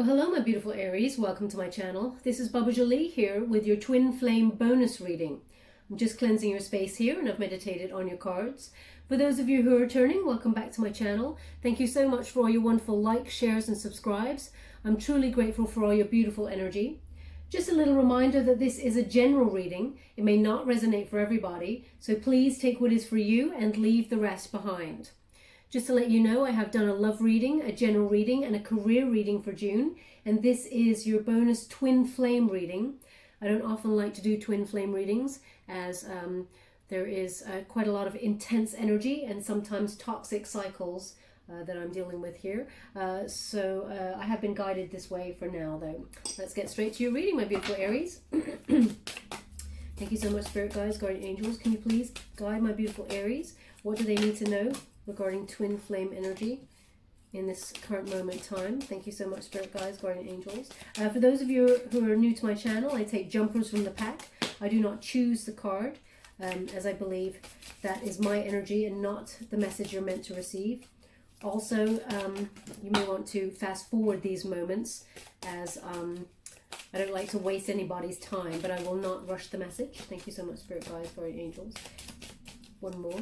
Well, hello, my beautiful Aries. Welcome to my channel. This is Baba Jolie here with your twin flame bonus reading. I'm just cleansing your space here and I've meditated on your cards. For those of you who are returning, welcome back to my channel. Thank you so much for all your wonderful likes, shares and subscribes. I'm truly grateful for all your beautiful energy. Just a little reminder that this is a general reading. It may not resonate for everybody, so please take what is for you and leave the rest behind. Just to let you know, I have done a love reading, a general reading, and a career reading for June. And this is your bonus twin flame reading. I don't often like to do twin flame readings as there is quite a lot of intense energy and sometimes toxic cycles that I'm dealing with here. So I have been guided this way for now, though. Let's get straight to your reading, my beautiful Aries. Thank you so much, Spirit Guides, Guardian Angels. Can you please guide my beautiful Aries? What do they need to know regarding twin flame energy in this current moment in time? Thank you so much, Spirit Guides, Guardian Angels. For those of you who are new to my channel, I take jumpers from the pack. I do not choose the card, as I believe that is my energy and not the message you're meant to receive. Also, you may want to fast forward these moments, as I don't like to waste anybody's time, but I will not rush the message. Thank you so much, Spirit Guides, Guardian Angels. One more.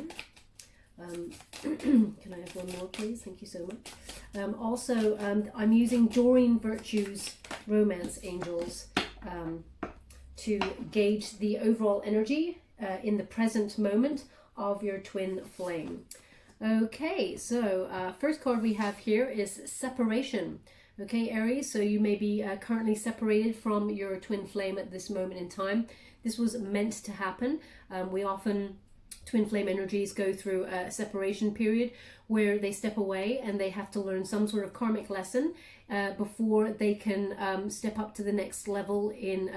Can I have one more, please? Thank you so much. Also, I'm using Doreen Virtue's Romance Angels to gauge the overall energy in the present moment of your twin flame. Okay, so first card we have here is Separation. Okay, Aries, so you may be currently separated from your twin flame at this moment in time. This was meant to happen. We often twin flame energies go through a separation period where they step away and they have to learn some sort of karmic lesson before they can step up to the next level in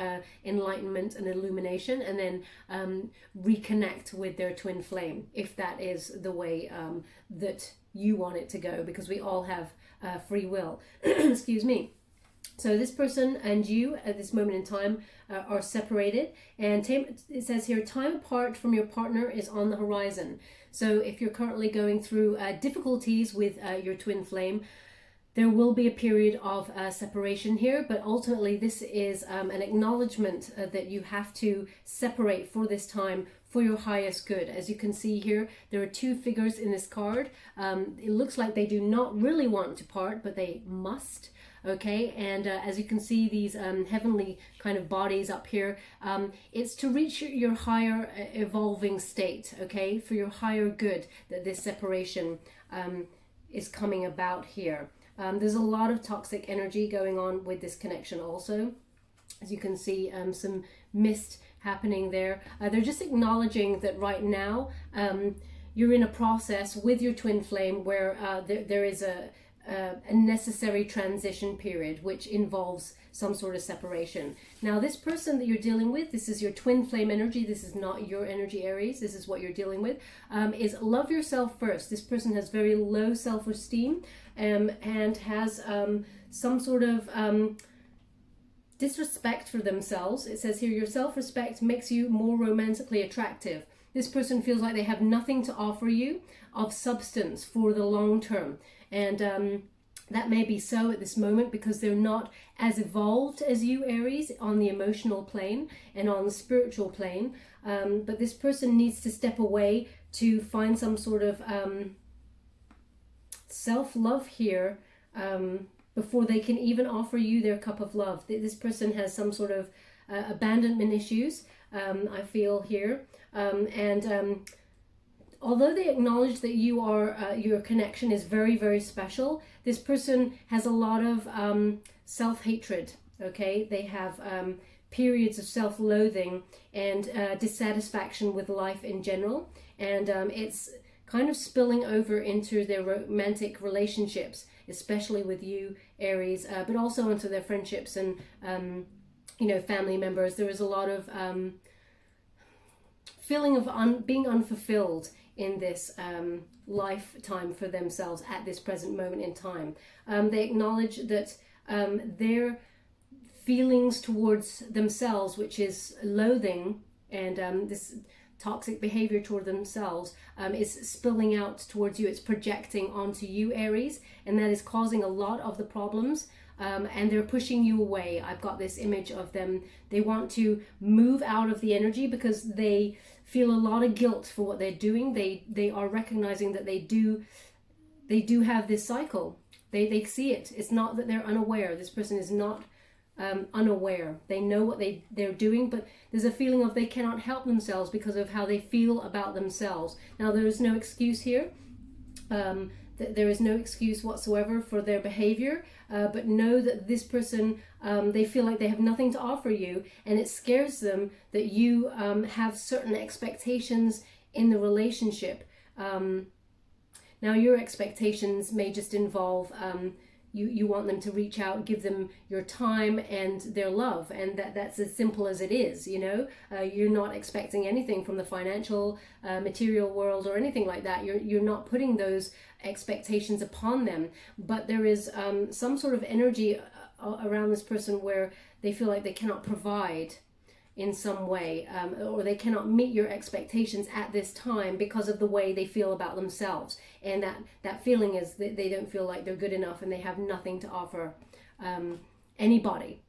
enlightenment and illumination, and then reconnect with their twin flame, if that is the way that you want it to go, because we all have free will. Excuse me. So this person and you at this moment in time are separated, and it says here, time apart from your partner is on the horizon. So if you're currently going through difficulties with your twin flame, there will be a period of separation here, but ultimately this is an acknowledgement that you have to separate for this time for your highest good. As you can see here, there are two figures in this card. It looks like they do not really want to part, but they must. Okay, and as you can see, these heavenly kind of bodies up here, it's to reach your higher evolving state, okay, for your higher good, that this separation is coming about here. There's a lot of toxic energy going on with this connection also. As you can see, some mist happening there. They're just acknowledging that right now you're in a process with your twin flame where there is a necessary transition period which involves some sort of separation. Now this person that you're dealing with, this is your twin flame energy, this is not your energy, Aries, this is what you're dealing with, is love yourself first. This person has very low self-esteem and has some sort of disrespect for themselves. It says here, your self-respect makes you more romantically attractive. This person feels like they have nothing to offer you of substance for the long term. And that may be so at this moment because they're not as evolved as you, Aries, on the emotional plane and on the spiritual plane. But this person needs to step away to find some sort of self-love here before they can even offer you their cup of love. This person has some sort of abandonment issues, I feel here. Although they acknowledge that you are your connection is very, very special, this person has a lot of self-hatred. Okay, they have periods of self-loathing and dissatisfaction with life in general, and it's kind of spilling over into their romantic relationships, especially with you, Aries, but also into their friendships and you know, family members. There is a lot of feeling of being unfulfilled in this lifetime for themselves at this present moment in time. They acknowledge that their feelings towards themselves, which is loathing and this toxic behavior toward themselves, is spilling out towards you. It's projecting onto you, Aries, and that is causing a lot of the problems and they're pushing you away. I've got this image of them. They want to move out of the energy because they feel a lot of guilt for what they're doing. They are recognizing that they do have this cycle. They see it. It's not that they're unaware. This person is not unaware. They know what they're doing, but there's a feeling of they cannot help themselves because of how they feel about themselves. Now, there is no excuse here. There is no excuse whatsoever for their behavior, but know that this person, they feel like they have nothing to offer you, and it scares them that you have certain expectations in the relationship. Now, your expectations may just involve you want them to reach out, give them your time and their love, and that's as simple as it is. You're not expecting anything from the financial, material world or anything like that. You're not putting those expectations upon them, but there is some sort of energy around this person where they feel like they cannot provide in some way, or they cannot meet your expectations at this time because of the way they feel about themselves, and that feeling is that they don't feel like they're good enough and they have nothing to offer anybody.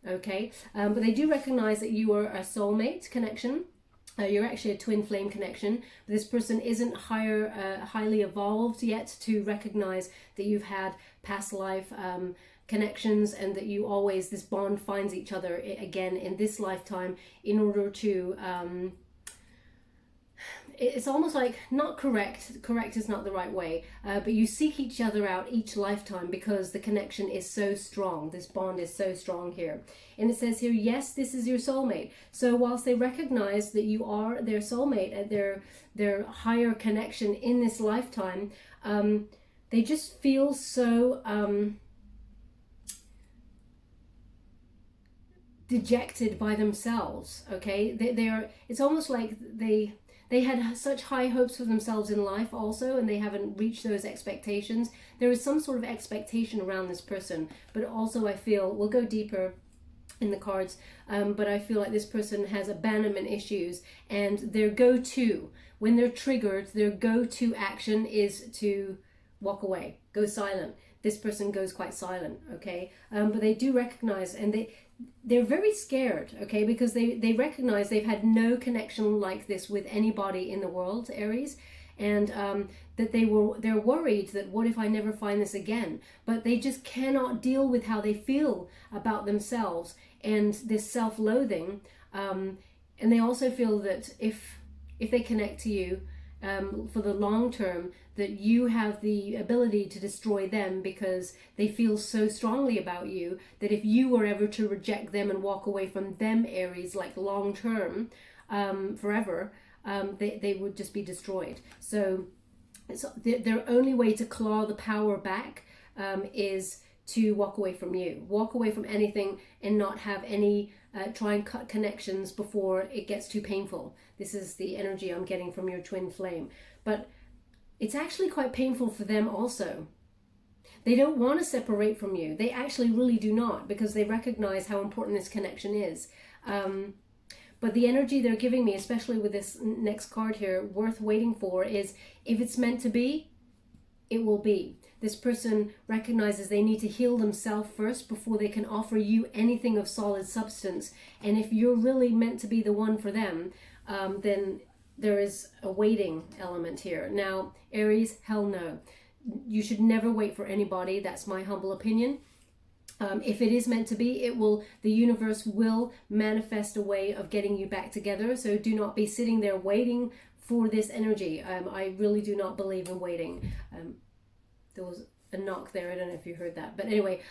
Okay, but they do recognize that you are a soulmate connection. You're actually a twin flame connection. This person isn't highly evolved yet to recognize that you've had past life connections, and that you always, this bond finds each other again in this lifetime in order to it's almost like, not correct is not the right way, but you seek each other out each lifetime because the connection is so strong. This bond is so strong here. And it says here, yes, this is your soulmate. So whilst they recognize that you are their soulmate and their higher connection in this lifetime, they just feel so dejected by themselves. Okay, it's almost like they had such high hopes for themselves in life also, and they haven't reached those expectations. There is some sort of expectation around this person, but also I feel, we'll go deeper in the cards, but I feel like this person has abandonment issues, and their go-to, when they're triggered, their go-to action is to walk away, go silent. This person goes quite silent, okay? But they do recognize, and they're very scared, okay, because they recognize they've had no connection like this with anybody in the world, Aries, and that they're worried that what if I never find this again? But they just cannot deal with how they feel about themselves and this self-loathing, and they also feel that if they connect to you for the long term, that you have the ability to destroy them, because they feel so strongly about you that if you were ever to reject them and walk away from them, Aries, like long term, forever, they would just be destroyed. So their only way to claw the power back is to walk away from you, walk away from anything, and not have any try and cut connections before it gets too painful. This is the energy I'm getting from your twin flame. But it's actually quite painful for them also. They don't want to separate from you. They actually really do not, because they recognize how important this connection is. But the energy they're giving me, especially with this next card here, worth waiting for, is if it's meant to be, it will be. This person recognizes they need to heal themselves first before they can offer you anything of solid substance. And if you're really meant to be the one for them, then there is a waiting element here. Now, Aries, hell no. You should never wait for anybody. That's my humble opinion. If it is meant to be, the universe will manifest a way of getting you back together. So do not be sitting there waiting for this energy. I really do not believe in waiting. There was a knock there. I don't know if you heard that. But anyway,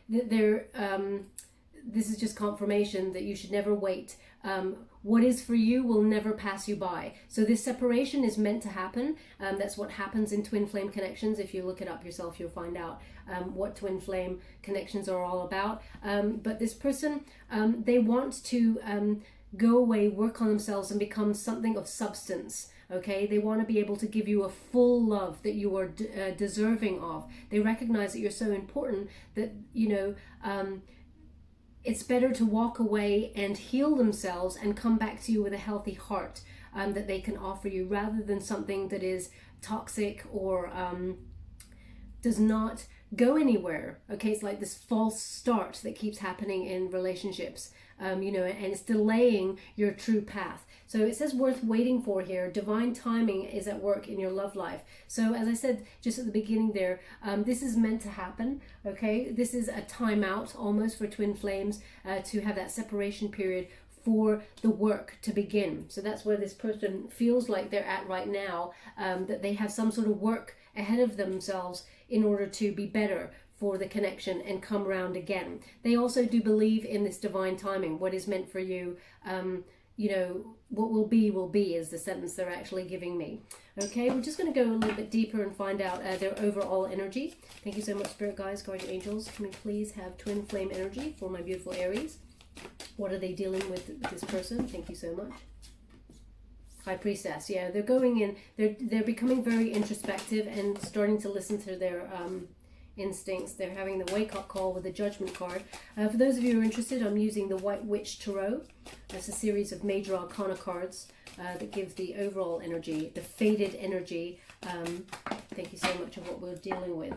this is just confirmation that you should never wait. What is for you will never pass you by. So this separation is meant to happen. That's what happens in twin flame connections. If you look it up yourself, you'll find out what twin flame connections are all about. But this person, they want to go away, work on themselves, and become something of substance. Okay, they want to be able to give you a full love that you are deserving of. They recognize that you're so important that, it's better to walk away and heal themselves and come back to you with a healthy heart that they can offer you, rather than something that is toxic or does not go anywhere. Okay, it's like this false start that keeps happening in relationships, you know, and it's delaying your true path. So it says worth waiting for here. Divine timing is at work in your love life. So as I said just at the beginning there, this is meant to happen. Okay, this is a timeout almost for twin flames, to have that separation period for the work to begin. So that's where this person feels like they're at right now, that they have some sort of work ahead of themselves in order to be better for the connection and come around again. They also do believe in this divine timing. What is meant for you, you know, what will be is the sentence they're actually giving me. Okay, we're just going to go a little bit deeper and find out their overall energy. Thank you so much, Spirit Guides, Guardian Angels. Can we please have twin flame energy for my beautiful Aries? What are they dealing with this person? Thank you so much. High Priestess, yeah, they're going in, they're becoming very introspective and starting to listen to their instincts. They're having the wake-up call with the Judgment card. For those of you who are interested, I'm using the White Witch Tarot. That's a series of major arcana cards that give the overall energy, the faded energy. Thank you so much of what we're dealing with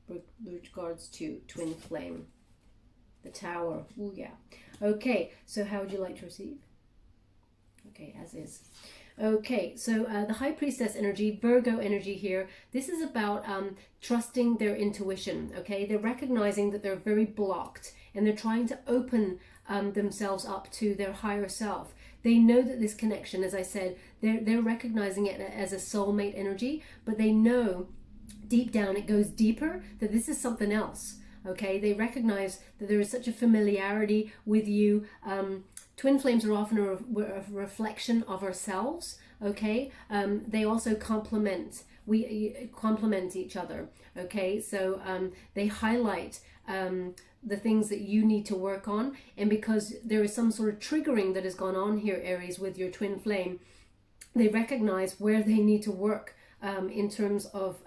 with regards to twin flame. The Tower. Oh yeah. Okay, so how would you like to receive? Okay, as is. Okay, so the High Priestess energy, Virgo energy here, this is about trusting their intuition, okay? They're recognizing that they're very blocked and they're trying to open themselves up to their higher self. They know that this connection, as I said, they're recognizing it as a soulmate energy, but they know deep down it goes deeper, that this is something else. Okay, they recognize that there is such a familiarity with you. Twin flames are often a reflection of ourselves. Okay, they also complement. We complement each other. Okay, so they highlight the things that you need to work on, and because there is some sort of triggering that has gone on here, Aries, with your twin flame, they recognize where they need to work in terms of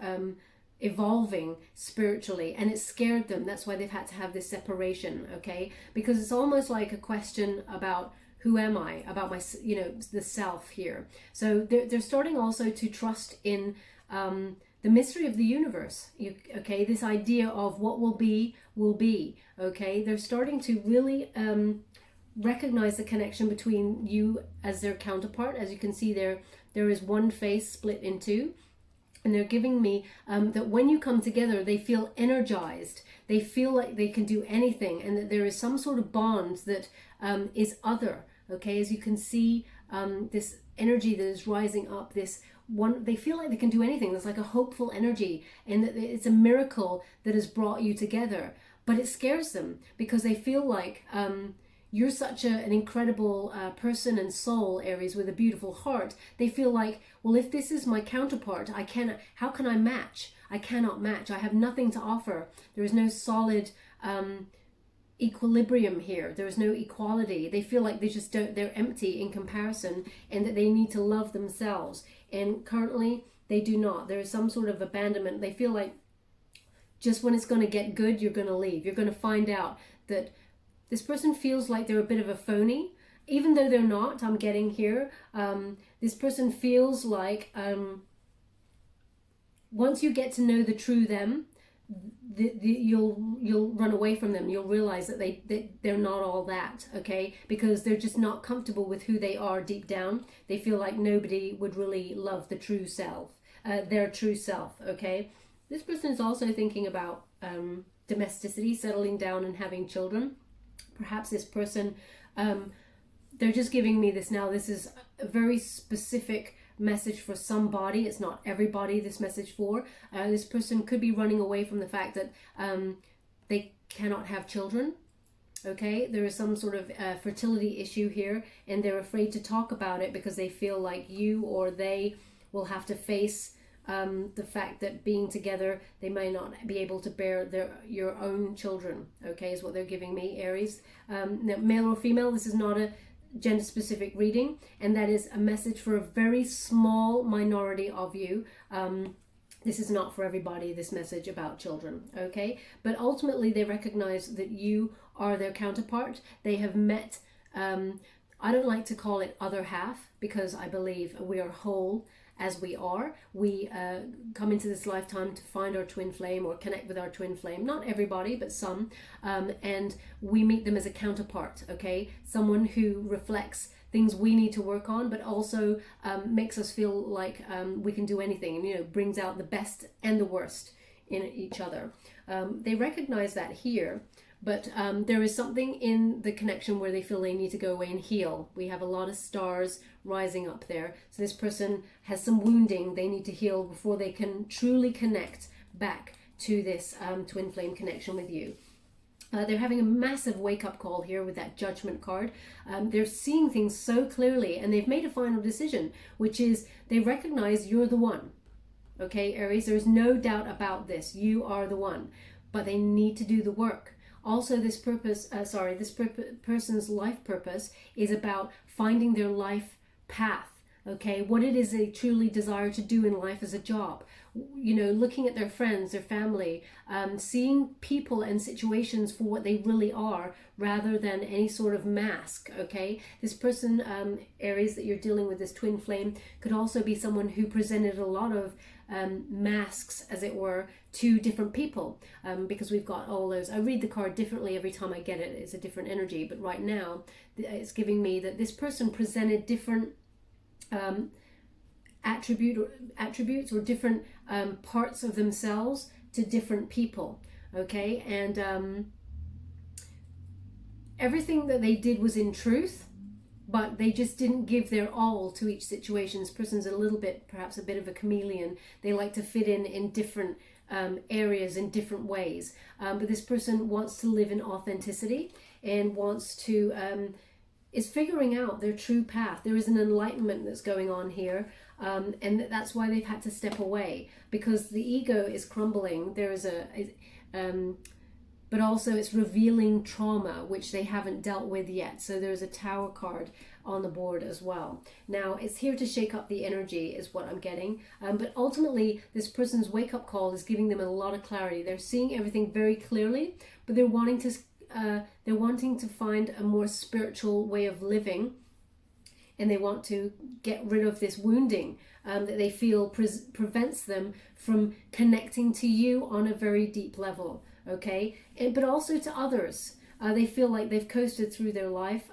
evolving spiritually, and it scared them. That's why they've had to have this separation. Okay, because it's almost like a question about who am I, about my, you know, the self here. So they're starting also to trust in the mystery of the universe. Okay, this idea of what will be will be. Okay, they're starting to really recognize the connection between you as their counterpart. As you can see there is one face split in two. And they're giving me that when you come together, they feel energized. They feel like they can do anything, and that there is some sort of bond that is other. Okay, as you can see, this energy that is rising up, this one, they feel like they can do anything. There's like a hopeful energy, and that it's a miracle that has brought you together. But it scares them because they feel like you're such an incredible person and soul, Aries, with a beautiful heart. They feel like, well, if this is my counterpart, how can I match? I cannot match. I have nothing to offer. There is no solid equilibrium here. There is no equality. They feel like they're empty in comparison, and that they need to love themselves. And currently they do not. There is some sort of abandonment. They feel like just when it's going to get good, you're going to leave. You're going to find out that this person feels like they're a bit of a phony, even though they're not. I'm getting here. This person feels like once you get to know the true them, you'll run away from them. You'll realize that they're not all that. Okay, because they're just not comfortable with who they are deep down. They feel like nobody would really love the true self, their true self. Okay, this person is also thinking about domesticity, settling down and having children. Perhaps this person, they're just giving me this now. This is a very specific message for somebody. It's not everybody this message for. This person could be running away from the fact that they cannot have children. Okay, there is some sort of fertility issue here, and they're afraid to talk about it because they feel like you or they will have to face the fact that being together, they may not be able to bear your own children. Okay, is what they're giving me, Aries. Now, male or female, this is not a gender specific reading, and that is a message for a very small minority of you. This is not for everybody, this message about children. Okay, but ultimately they recognize that you are their counterpart. They have met I don't like to call it other half, because I believe we are whole as we are. We come into this lifetime to find our twin flame or connect with our twin flame. Not everybody, but some. And we meet them as a counterpart, okay? Someone who reflects things we need to work on, but also makes us feel like we can do anything, and, you know, brings out the best and the worst in each other. They recognize that here, but there is something in the connection where they feel they need to go away and heal. We have a lot of stars rising up there. So this person has some wounding they need to heal before they can truly connect back to this twin flame connection with you. They're having a massive wake-up call here with that Judgment card. They're seeing things so clearly, and they've made a final decision, which is they recognize you're the one. Okay, Aries, there's no doubt about this. You are the one, but they need to do the work. Also, this person's life purpose is about finding their life path. Okay, what it is they truly desire to do in life as a job. You know, looking at their friends, their family, seeing people and situations for what they really are, rather than any sort of mask. Okay, this person, Aries, that you're dealing with, this twin flame, could also be someone who presented a lot of masks, as it were, to different people, because we've got all those. I read the card differently every time I get it. It's a different energy, but right now it's giving me that this person presented different attributes or different parts of themselves to different people. Okay, and everything that they did was in truth, but they just didn't give their all to each situation. This person's a little bit, perhaps a bit of a chameleon. They like to fit in different areas in different ways. But this person wants to live in authenticity and wants to, is figuring out their true path. There is an enlightenment that's going on here. And that's why they've had to step away, because the ego is crumbling. There is but also it's revealing trauma, which they haven't dealt with yet. So there's a Tower card on the board as well. Now, it's here to shake up the energy is what I'm getting. But ultimately, this person's wake-up call is giving them a lot of clarity. They're seeing everything very clearly, but they're wanting to find a more spiritual way of living. And they want to get rid of this wounding that they feel prevents them from connecting to you on a very deep level. Okay, but also to others. They feel like they've coasted through their life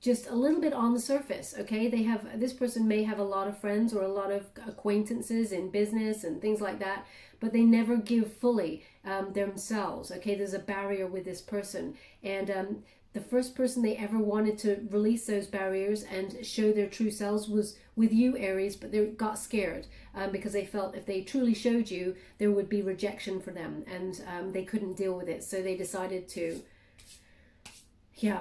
just a little bit on the surface. Okay, this person may have a lot of friends or a lot of acquaintances in business and things like that, but they never give fully themselves. Okay, there's a barrier with this person, and the first person they ever wanted to release those barriers and show their true selves was with you, Aries, but they got scared because they felt if they truly showed you, there would be rejection for them, and they couldn't deal with it. So they decided to,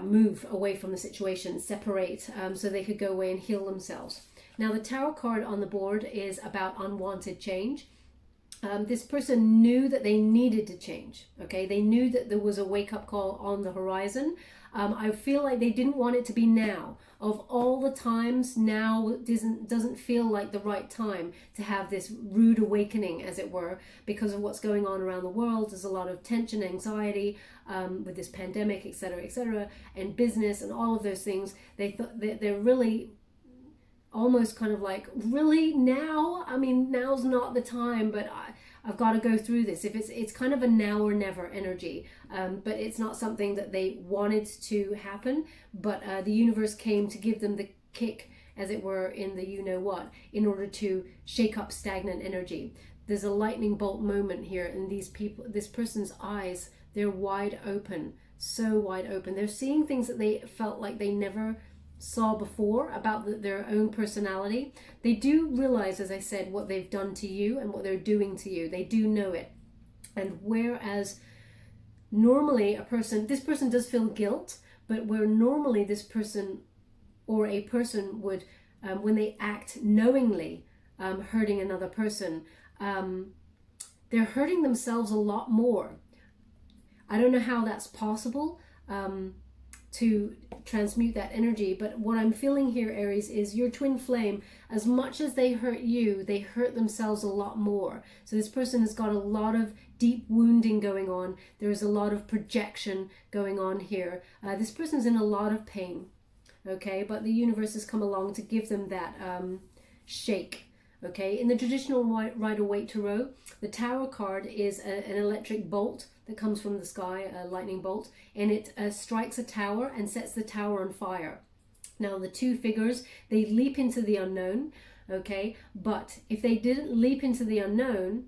move away from the situation, separate, so they could go away and heal themselves. Now, the Tarot card on the board is about unwanted change. This person knew that they needed to change. Okay, they knew that there was a wake-up call on the horizon. I feel like they didn't want it to be now. Of all the times, now doesn't feel like the right time to have this rude awakening, as it were, because of what's going on around the world. There's a lot of tension, anxiety with this pandemic, etc., and business and all of those things. They thought they're really almost kind of like, really now? I mean, now's not the time, but I've got to go through this. If it's kind of a now or never energy, but it's not something that they wanted to happen, but the universe came to give them the kick, as it were, in the you-know-what, in order to shake up stagnant energy. There's a lightning bolt moment here, and this person's eyes, they're wide open, so wide open. They're seeing things that they felt like they never saw before about their own personality. They do realize, as I said, what they've done to you and what they're doing to you. They do know it. And whereas normally this person does feel guilt, but where normally this person or a person would, when they act knowingly hurting another person, they're hurting themselves a lot more. I don't know how that's possible to transmute that energy, but what I'm feeling here, Aries, is your twin flame, as much as they hurt you, they hurt themselves a lot more. So this person has got a lot of deep wounding going on. There is a lot of projection going on here. This person's in a lot of pain, okay? But the universe has come along to give them that shake, okay? In the traditional Rider-Waite Tarot, the Tower card is an electric bolt that comes from the sky, a lightning bolt, and it strikes a tower and sets the tower on fire. Now, the two figures, they leap into the unknown, okay? But if they didn't leap into the unknown,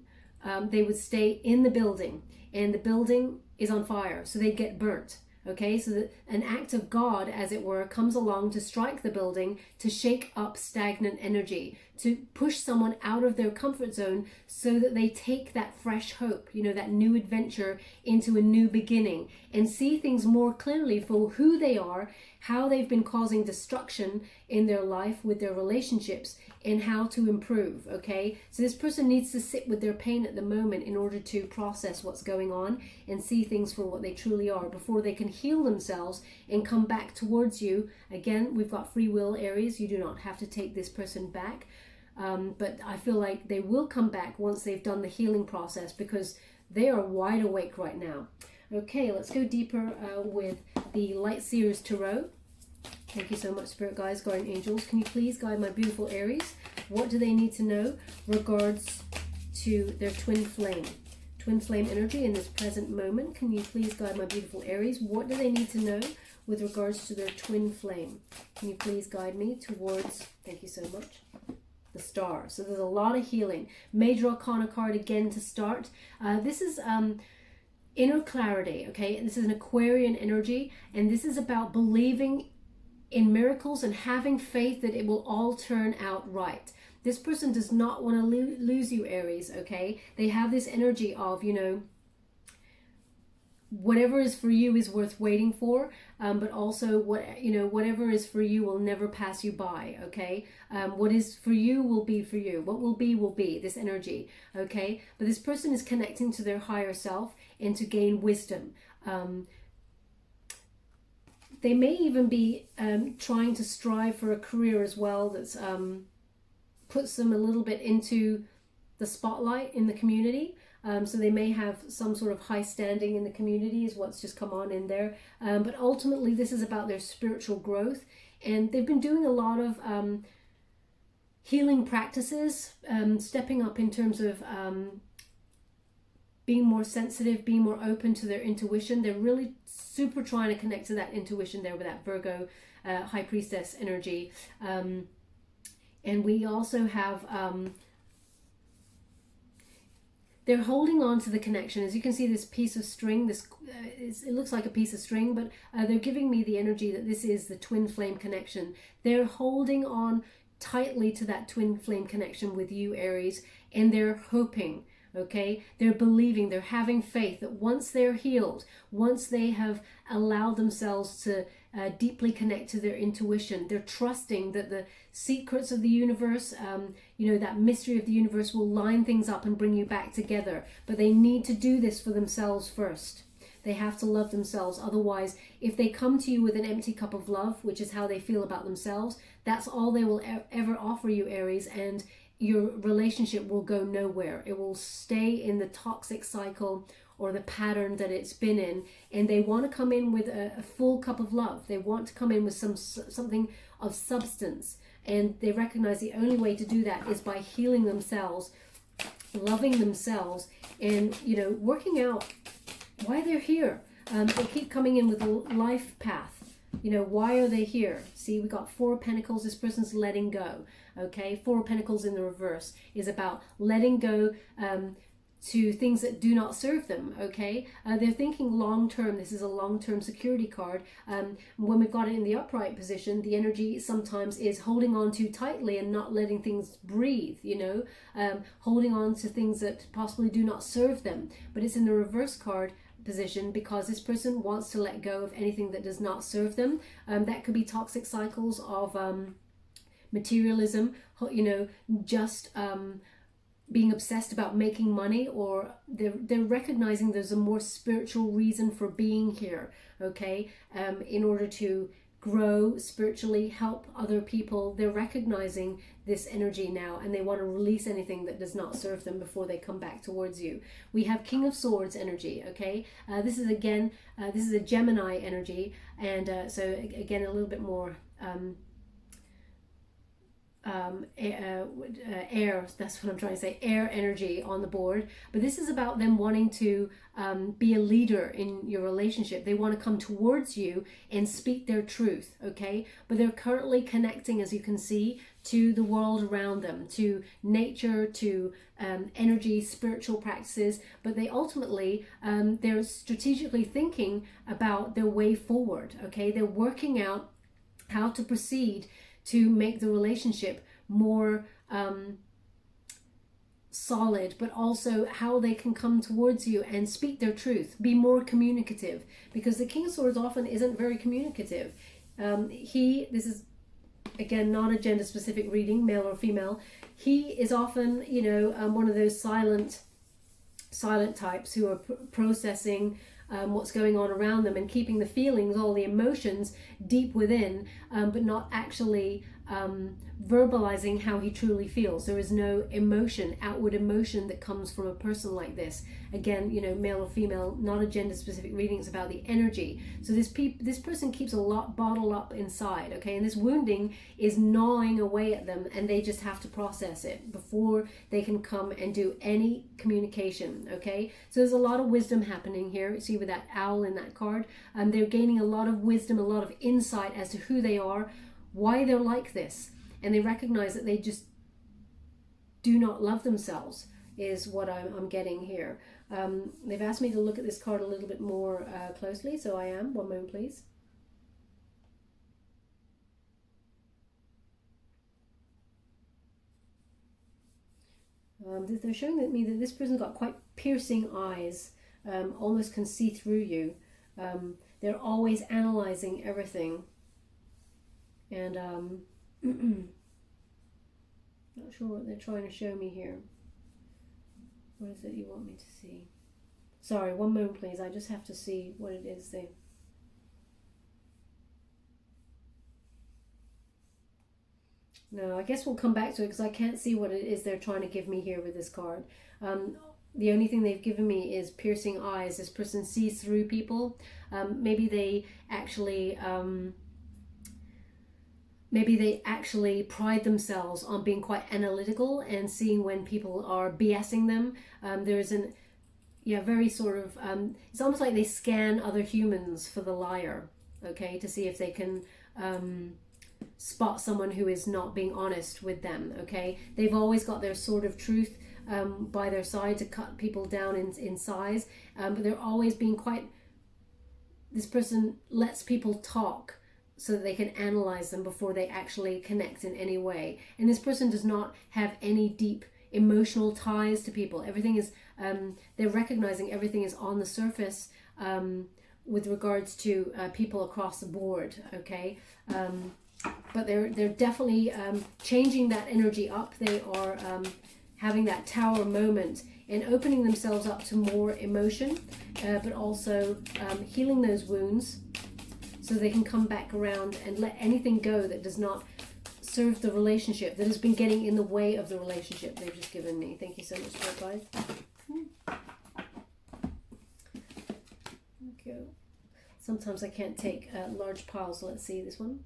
they would stay in the building, and the building is on fire, so they get burnt. Okay, so that an act of God, as it were, comes along to strike the building, to shake up stagnant energy, to push someone out of their comfort zone so that they take that fresh hope, you know, that new adventure into a new beginning, and see things more clearly for who they are, how they've been causing destruction in their life with their relationships, and how to improve. Okay, so this person needs to sit with their pain at the moment in order to process what's going on and see things for what they truly are before they can heal themselves and come back towards you. Again, we've got free will, Aries. You do not have to take this person back, but I feel like they will come back once they've done the healing process, because they are wide awake right now. Okay, let's go deeper with the Light Seers Tarot. Thank you so much, Spirit Guides, Guardian Angels. Can you please guide my beautiful Aries? What do they need to know regards to their twin flame? Twin flame energy in this present moment. Can you please guide my beautiful Aries? What do they need to know with regards to their twin flame? Can you please guide me towards, thank you so much, the Star. So there's a lot of healing. Major Arcana card again to start. This is inner clarity, okay? This is an Aquarian energy, and this is about believing in miracles and having faith that it will all turn out right. This person does not want to lose you, Aries, okay? They have this energy of, you know, whatever is for you is worth waiting for, but also whatever is for you will never pass you by, okay? What is for you will be for you. What will be, this energy, okay? But this person is connecting to their higher self and to gain wisdom. They may even be trying to strive for a career as well that's puts them a little bit into the spotlight in the community. So they may have some sort of high standing in the community is what's just come on in there. But ultimately this is about their spiritual growth. And they've been doing a lot of healing practices, stepping up in terms of being more sensitive, being more open to their intuition. They're really super trying to connect to that intuition there with that Virgo High Priestess energy. And we also have, they're holding on to the connection. As you can see, this piece of string, it looks like a piece of string, but they're giving me the energy that this is the twin flame connection. They're holding on tightly to that twin flame connection with you, Aries, and they're hoping, okay? They're believing, they're having faith that once they're healed, once they have allowed themselves to deeply connect to their intuition, they're trusting that the secrets of the universe, that mystery of the universe will line things up and bring you back together. But they need to do this for themselves first. They have to love themselves. Otherwise, if they come to you with an empty cup of love, which is how they feel about themselves, that's all they will ever offer you, Aries, and your relationship will go nowhere. It will stay in the toxic cycle or the pattern that it's been in, and they want to come in with a full cup of love. They want to come in with something of substance, and they recognize the only way to do that is by healing themselves, loving themselves, and working out why they're here. They keep coming in with a life path. Why are they here? See, we got Four of Pentacles. This person's letting go. Okay, Four of Pentacles in the reverse is about letting go to things that do not serve them. Okay, they're thinking long term. This is a long term security card. When we've got it in the upright position, the energy sometimes is holding on too tightly and not letting things breathe. Holding on to things that possibly do not serve them. But it's in the reverse card position because this person wants to let go of anything that does not serve them. That could be toxic cycles of materialism, just being obsessed about making money, or they're recognizing there's a more spiritual reason for being here, okay, in order to grow spiritually, help other people. They're recognizing this energy now, and they want to release anything that does not serve them before they come back towards you. We have King of Swords energy, okay? This is again, this is a Gemini energy, and so again, a little bit more air, that's what I'm trying to say, air energy on the board. But this is about them wanting to be a leader in your relationship. They want to come towards you and speak their truth, okay? But they're currently connecting, as you can see, to the world around them, to nature, to energy, spiritual practices. But they ultimately, they're strategically thinking about their way forward, okay? They're working out how to proceed to make the relationship more solid, but also how they can come towards you and speak their truth, be more communicative, because the King of Swords often isn't very communicative. This is again not a gender specific reading, male or female. He is often, you know, one of those silent types who are processing what's going on around them and keeping the feelings, all the emotions deep within, but not actually verbalizing how he truly feels. There is no emotion, outward emotion that comes from a person like this. Again, you know, male or female, not a gender specific reading, it's about the energy. So this person keeps a lot bottled up inside, okay, and this wounding is gnawing away at them, and they just have to process it before they can come and do any communication, okay? So there's a lot of wisdom happening here. See with that owl in that card, they're gaining a lot of wisdom, a lot of insight as to who they are, why they're like this, and they recognize that they just do not love themselves, is what I'm getting here. They've asked me to look at this card a little bit more closely, so I am. One moment, please. They're showing me that this person's got quite piercing eyes, almost can see through you. They're always analyzing everything. And not sure what they're trying to show me here. What is it you want me to see? Sorry, one moment please. I just have to see what it is they... No, I guess we'll come back to it because I can't see what it is they're trying to give me here with this card. The only thing they've given me is piercing eyes. This person sees through people. Maybe they actually pride themselves on being quite analytical and seeing when people are BSing them. There is very sort of, it's almost like they scan other humans for the liar, okay, to see if they can spot someone who is not being honest with them, okay. They've always got their sword of truth by their side to cut people down in size, but they're always being quite, this person lets people talk so that they can analyze them before they actually connect in any way. And this person does not have any deep emotional ties to people. Everything is, they're recognizing everything is on the surface with regards to people across the board, okay? But they're definitely changing that energy up. They are having that tower moment and opening themselves up to more emotion, but also healing those wounds, so they can come back around and let anything go that does not serve the relationship, that has been getting in the way of the relationship they've just given me. Thank you so much for that, guys. Okay. Sometimes I can't take large piles. Let's see this one.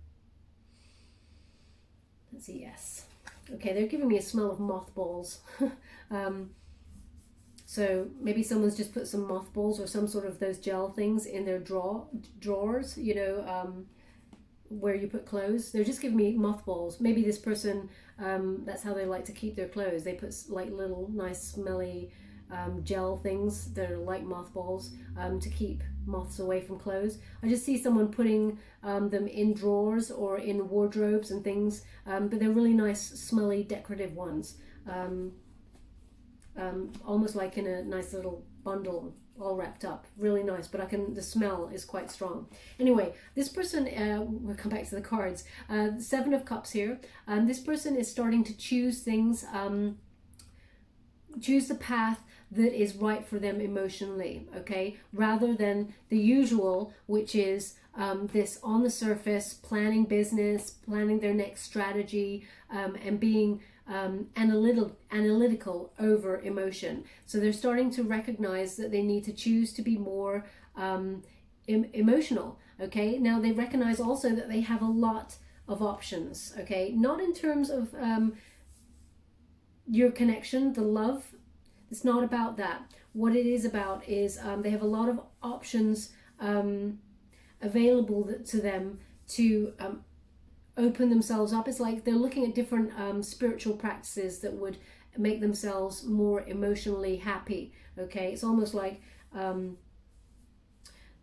Let's see, yes. Okay, they're giving me a smell of mothballs. So maybe someone's just put some mothballs or some sort of those gel things in their drawers, you know, where you put clothes. They're just giving me mothballs. Maybe this person, that's how they like to keep their clothes. They put like little nice smelly gel things that are like mothballs to keep moths away from clothes. I just see someone putting them in drawers or in wardrobes and things, but they're really nice, smelly, decorative ones. Almost like in a nice little bundle, all wrapped up, really nice, but the smell is quite strong. Anyway, this person, we'll come back to the cards, 7 of Cups here. This person is starting to choose things, choose the path that is right for them emotionally, okay, rather than the usual, which is this on the surface, planning business, planning their next strategy, and being analytical over emotion. So they're starting to recognize that they need to choose to be more emotional, okay. Now they recognize also that they have a lot of options, okay, not in terms of your connection, the love. It's not about that. What it is about is they have a lot of options available to them to open themselves up. It's like they're looking at different spiritual practices that would make themselves more emotionally happy, okay. It's almost like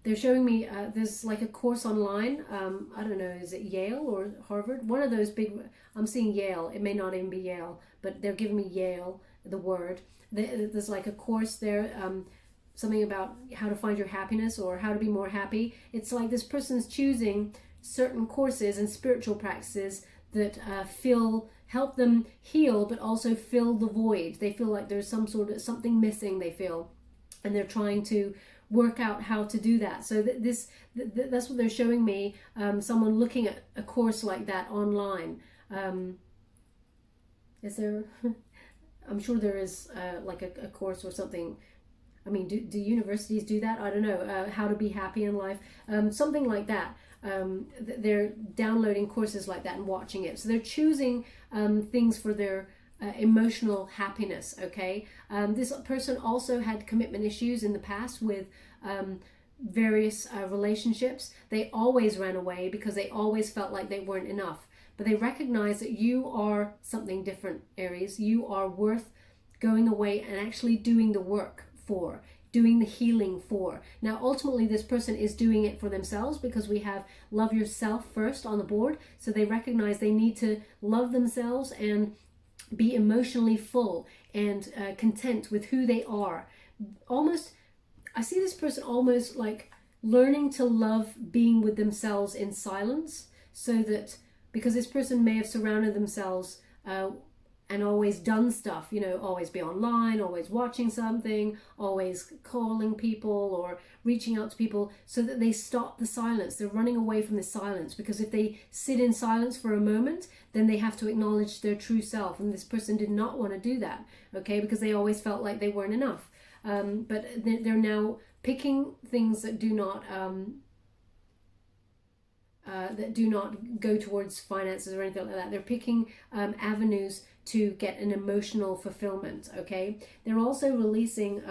they're showing me there's like a course online. I don't know, is it Yale or Harvard? One of those big, I'm seeing Yale. It may not even be Yale, but they're giving me Yale, the word. There's like a course there, something about how to find your happiness or how to be more happy. It's like this person's choosing certain courses and spiritual practices that help them heal, but also fill the void. They feel like there's something missing, they feel, and they're trying to work out how to do that. So that's what they're showing me, someone looking at a course like that online. Is there I'm sure there is like a course or something. I mean, do universities do that? I don't know. How to be happy in life, something like that. They're downloading courses like that and watching it. So they're choosing things for their emotional happiness, okay. This person also had commitment issues in the past with various relationships. They always ran away because they always felt like they weren't enough. But they recognize that you are something different, Aries. You are worth going away and actually doing the work for, doing the healing for. Now, ultimately, this person is doing it for themselves because we have love yourself first on the board. So they recognize they need to love themselves and be emotionally full and content with who they are. Almost, I see this person almost like learning to love being with themselves in silence, so that, because this person may have surrounded themselves and always done stuff, you know, always be online, always watching something, always calling people or reaching out to people, so that they stop the silence. They're running away from the silence, because if they sit in silence for a moment, then they have to acknowledge their true self. And this person did not want to do that, okay, because they always felt like they weren't enough. But they're now picking things that do not go towards finances or anything like that. They're picking avenues to get an emotional fulfillment, okay? They're also releasing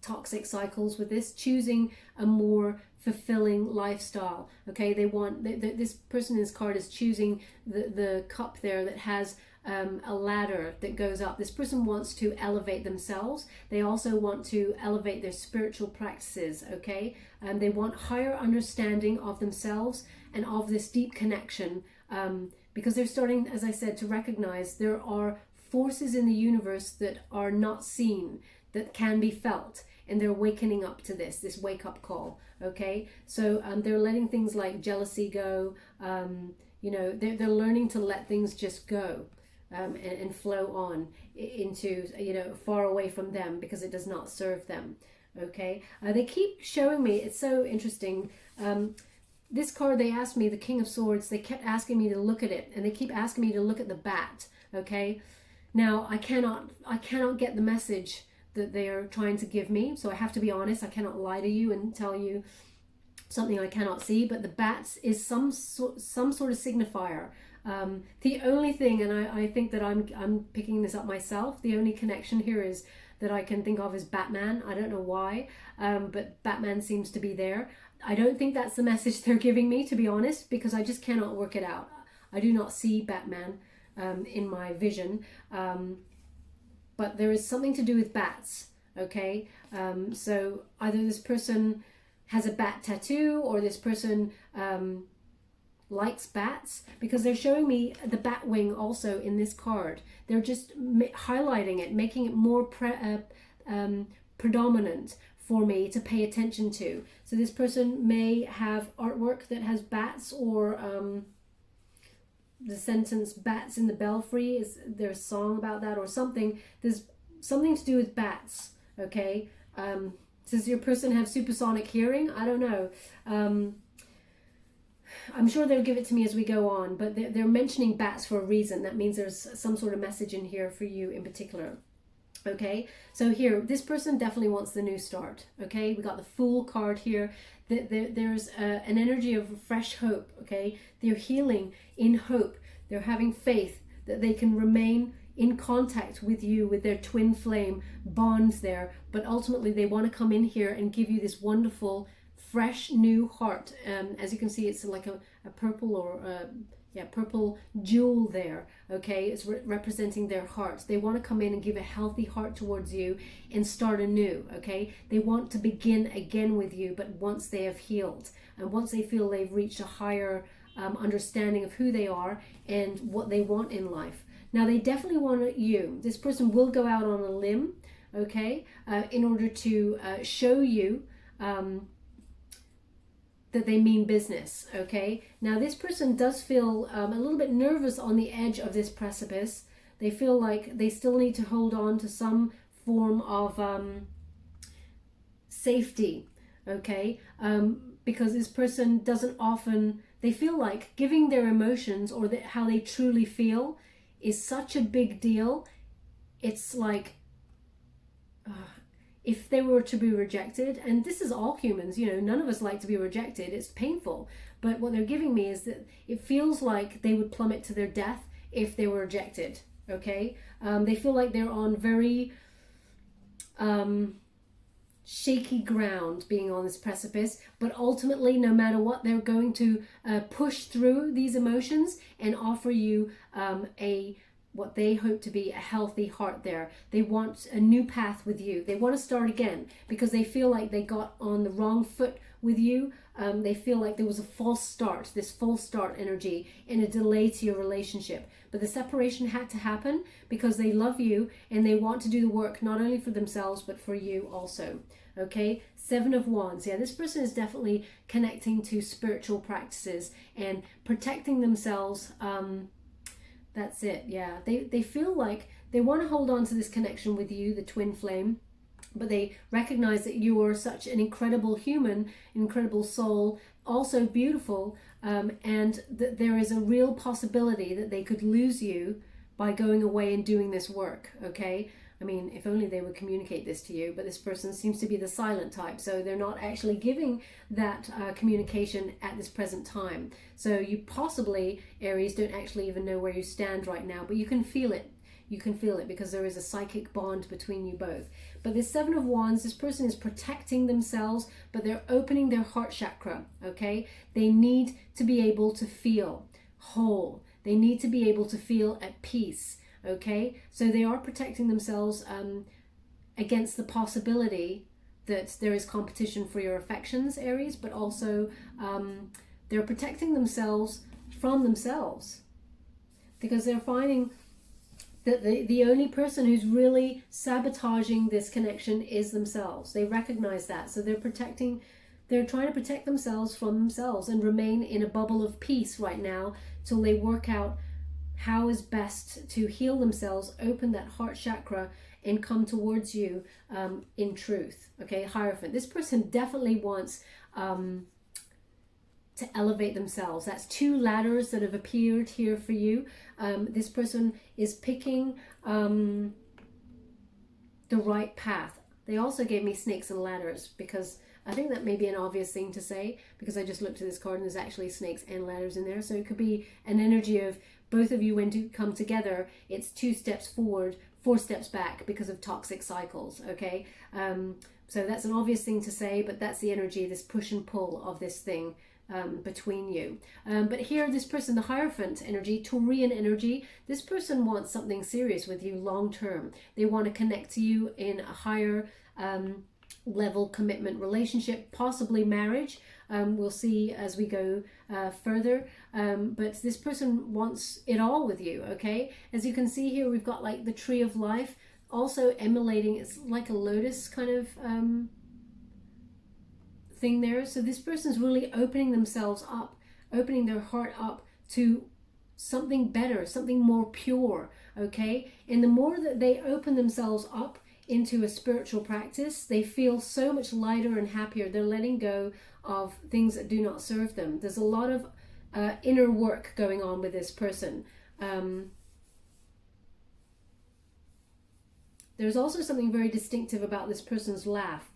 toxic cycles with this, choosing a more fulfilling lifestyle, okay? They want, this person in this card is choosing the cup there that has a ladder that goes up. This person wants to elevate themselves. They also want to elevate their spiritual practices, okay? They want higher understanding of themselves and of this deep connection, because they're starting, as I said, to recognize there are forces in the universe that are not seen, that can be felt, and they're wakening up to this wake-up call, okay? So they're letting things like jealousy go. You know, they're learning to let things just go. And flow on into, you know, far away from them, because it does not serve them, okay? They keep showing me, it's so interesting, this card, they asked me, the King of Swords, they kept asking me to look at it, and they keep asking me to look at the bat, okay? Now, I cannot get the message that they are trying to give me, so I have to be honest. I cannot lie to you and tell you something I cannot see, but the bats is some sort of signifier. The only thing, and I think that I'm picking this up myself, the only connection here is that I can think of is Batman. I don't know why, but Batman seems to be there. I don't think that's the message they're giving me, to be honest, because I just cannot work it out. I do not see Batman in my vision, but there is something to do with bats, okay? So either this person has a bat tattoo, or this person likes bats, because they're showing me the bat wing also in this card. They're just highlighting it, making it more predominant for me to pay attention to. So this person may have artwork that has bats, or the sentence "bats in the belfry" is their song about that, or something. There's something to do with bats, okay? Does your person have supersonic hearing? I don't know. I'm sure they'll give it to me as we go on, but they're mentioning bats for a reason. That means there's some sort of message in here for you in particular. Okay, so here, this person definitely wants the new start. Okay, we got the Fool card here. There's an energy of fresh hope. Okay, they're healing in hope. They're having faith that they can remain in contact with you, with their twin flame bonds there. But ultimately, they want to come in here and give you this wonderful, fresh new heart. As you can see, it's like a purple or purple jewel there. Okay, it's representing their heart. They want to come in and give a healthy heart towards you and start anew. Okay, they want to begin again with you, but once they have healed and once they feel they've reached a higher understanding of who they are and what they want in life. Now, they definitely want you. This person will go out on a limb, okay, in order to show you that they mean business. Okay, now this person does feel a little bit nervous on the edge of this precipice. They feel like they still need to hold on to some form of safety, okay, because this person doesn't often, they feel like giving their emotions or how they truly feel is such a big deal. It's like if they were to be rejected, and this is all humans, you know, none of us like to be rejected, it's painful, but what they're giving me is that it feels like they would plummet to their death if they were rejected. Okay, they feel like they're on very shaky ground being on this precipice, but ultimately, no matter what, they're going to push through these emotions and offer you what they hope to be a healthy heart there. They want a new path with you. They want to start again because they feel like they got on the wrong foot with you. They feel like there was a false start, this false start energy and a delay to your relationship. But the separation had to happen because they love you and they want to do the work not only for themselves but for you also. Okay, Seven of Wands. Yeah, this person is definitely connecting to spiritual practices and protecting themselves. That's it. Yeah, they feel like they want to hold on to this connection with you, the twin flame, but they recognize that you are such an incredible human, incredible soul, also beautiful, and that there is a real possibility that they could lose you by going away and doing this work. Okay, I mean, if only they would communicate this to you, but this person seems to be the silent type, so they're not actually giving that communication at this present time. So you possibly, Aries, don't actually even know where you stand right now, but you can feel it. You can feel it because there is a psychic bond between you both. But this Seven of Wands, this person is protecting themselves, but they're opening their heart chakra, okay? They need to be able to feel whole. They need to be able to feel at peace. Okay, so they are protecting themselves against the possibility that there is competition for your affections, Aries, but also they're protecting themselves from themselves because they're finding that the only person who's really sabotaging this connection is themselves. They recognize that, so they're trying to protect themselves from themselves and remain in a bubble of peace right now till they work out how is best to heal themselves, open that heart chakra, and come towards you in truth. Okay, Hierophant. This person definitely wants to elevate themselves. That's two ladders that have appeared here for you. This person is picking the right path. They also gave me snakes and ladders because I think that may be an obvious thing to say because I just looked at this card and there's actually snakes and ladders in there. So it could be an energy of both of you when you come together, it's 2 steps forward, 4 steps back because of toxic cycles, okay? So that's an obvious thing to say, but that's the energy, this push and pull of this thing between you. But here, this person, the Hierophant energy, Taurian energy, this person wants something serious with you long term. They want to connect to you in a higher level commitment relationship, possibly marriage. We'll see as we go further, but this person wants it all with you. Okay, as you can see here, we've got like the tree of life also emulating, it's like a lotus kind of thing there. So this person's really opening themselves up, opening their heart up to something better, something more pure, okay? And the more that they open themselves up into a spiritual practice, they feel so much lighter and happier. They're letting go of things that do not serve them. There's a lot of inner work going on with this person. There's also something very distinctive about this person's laugh,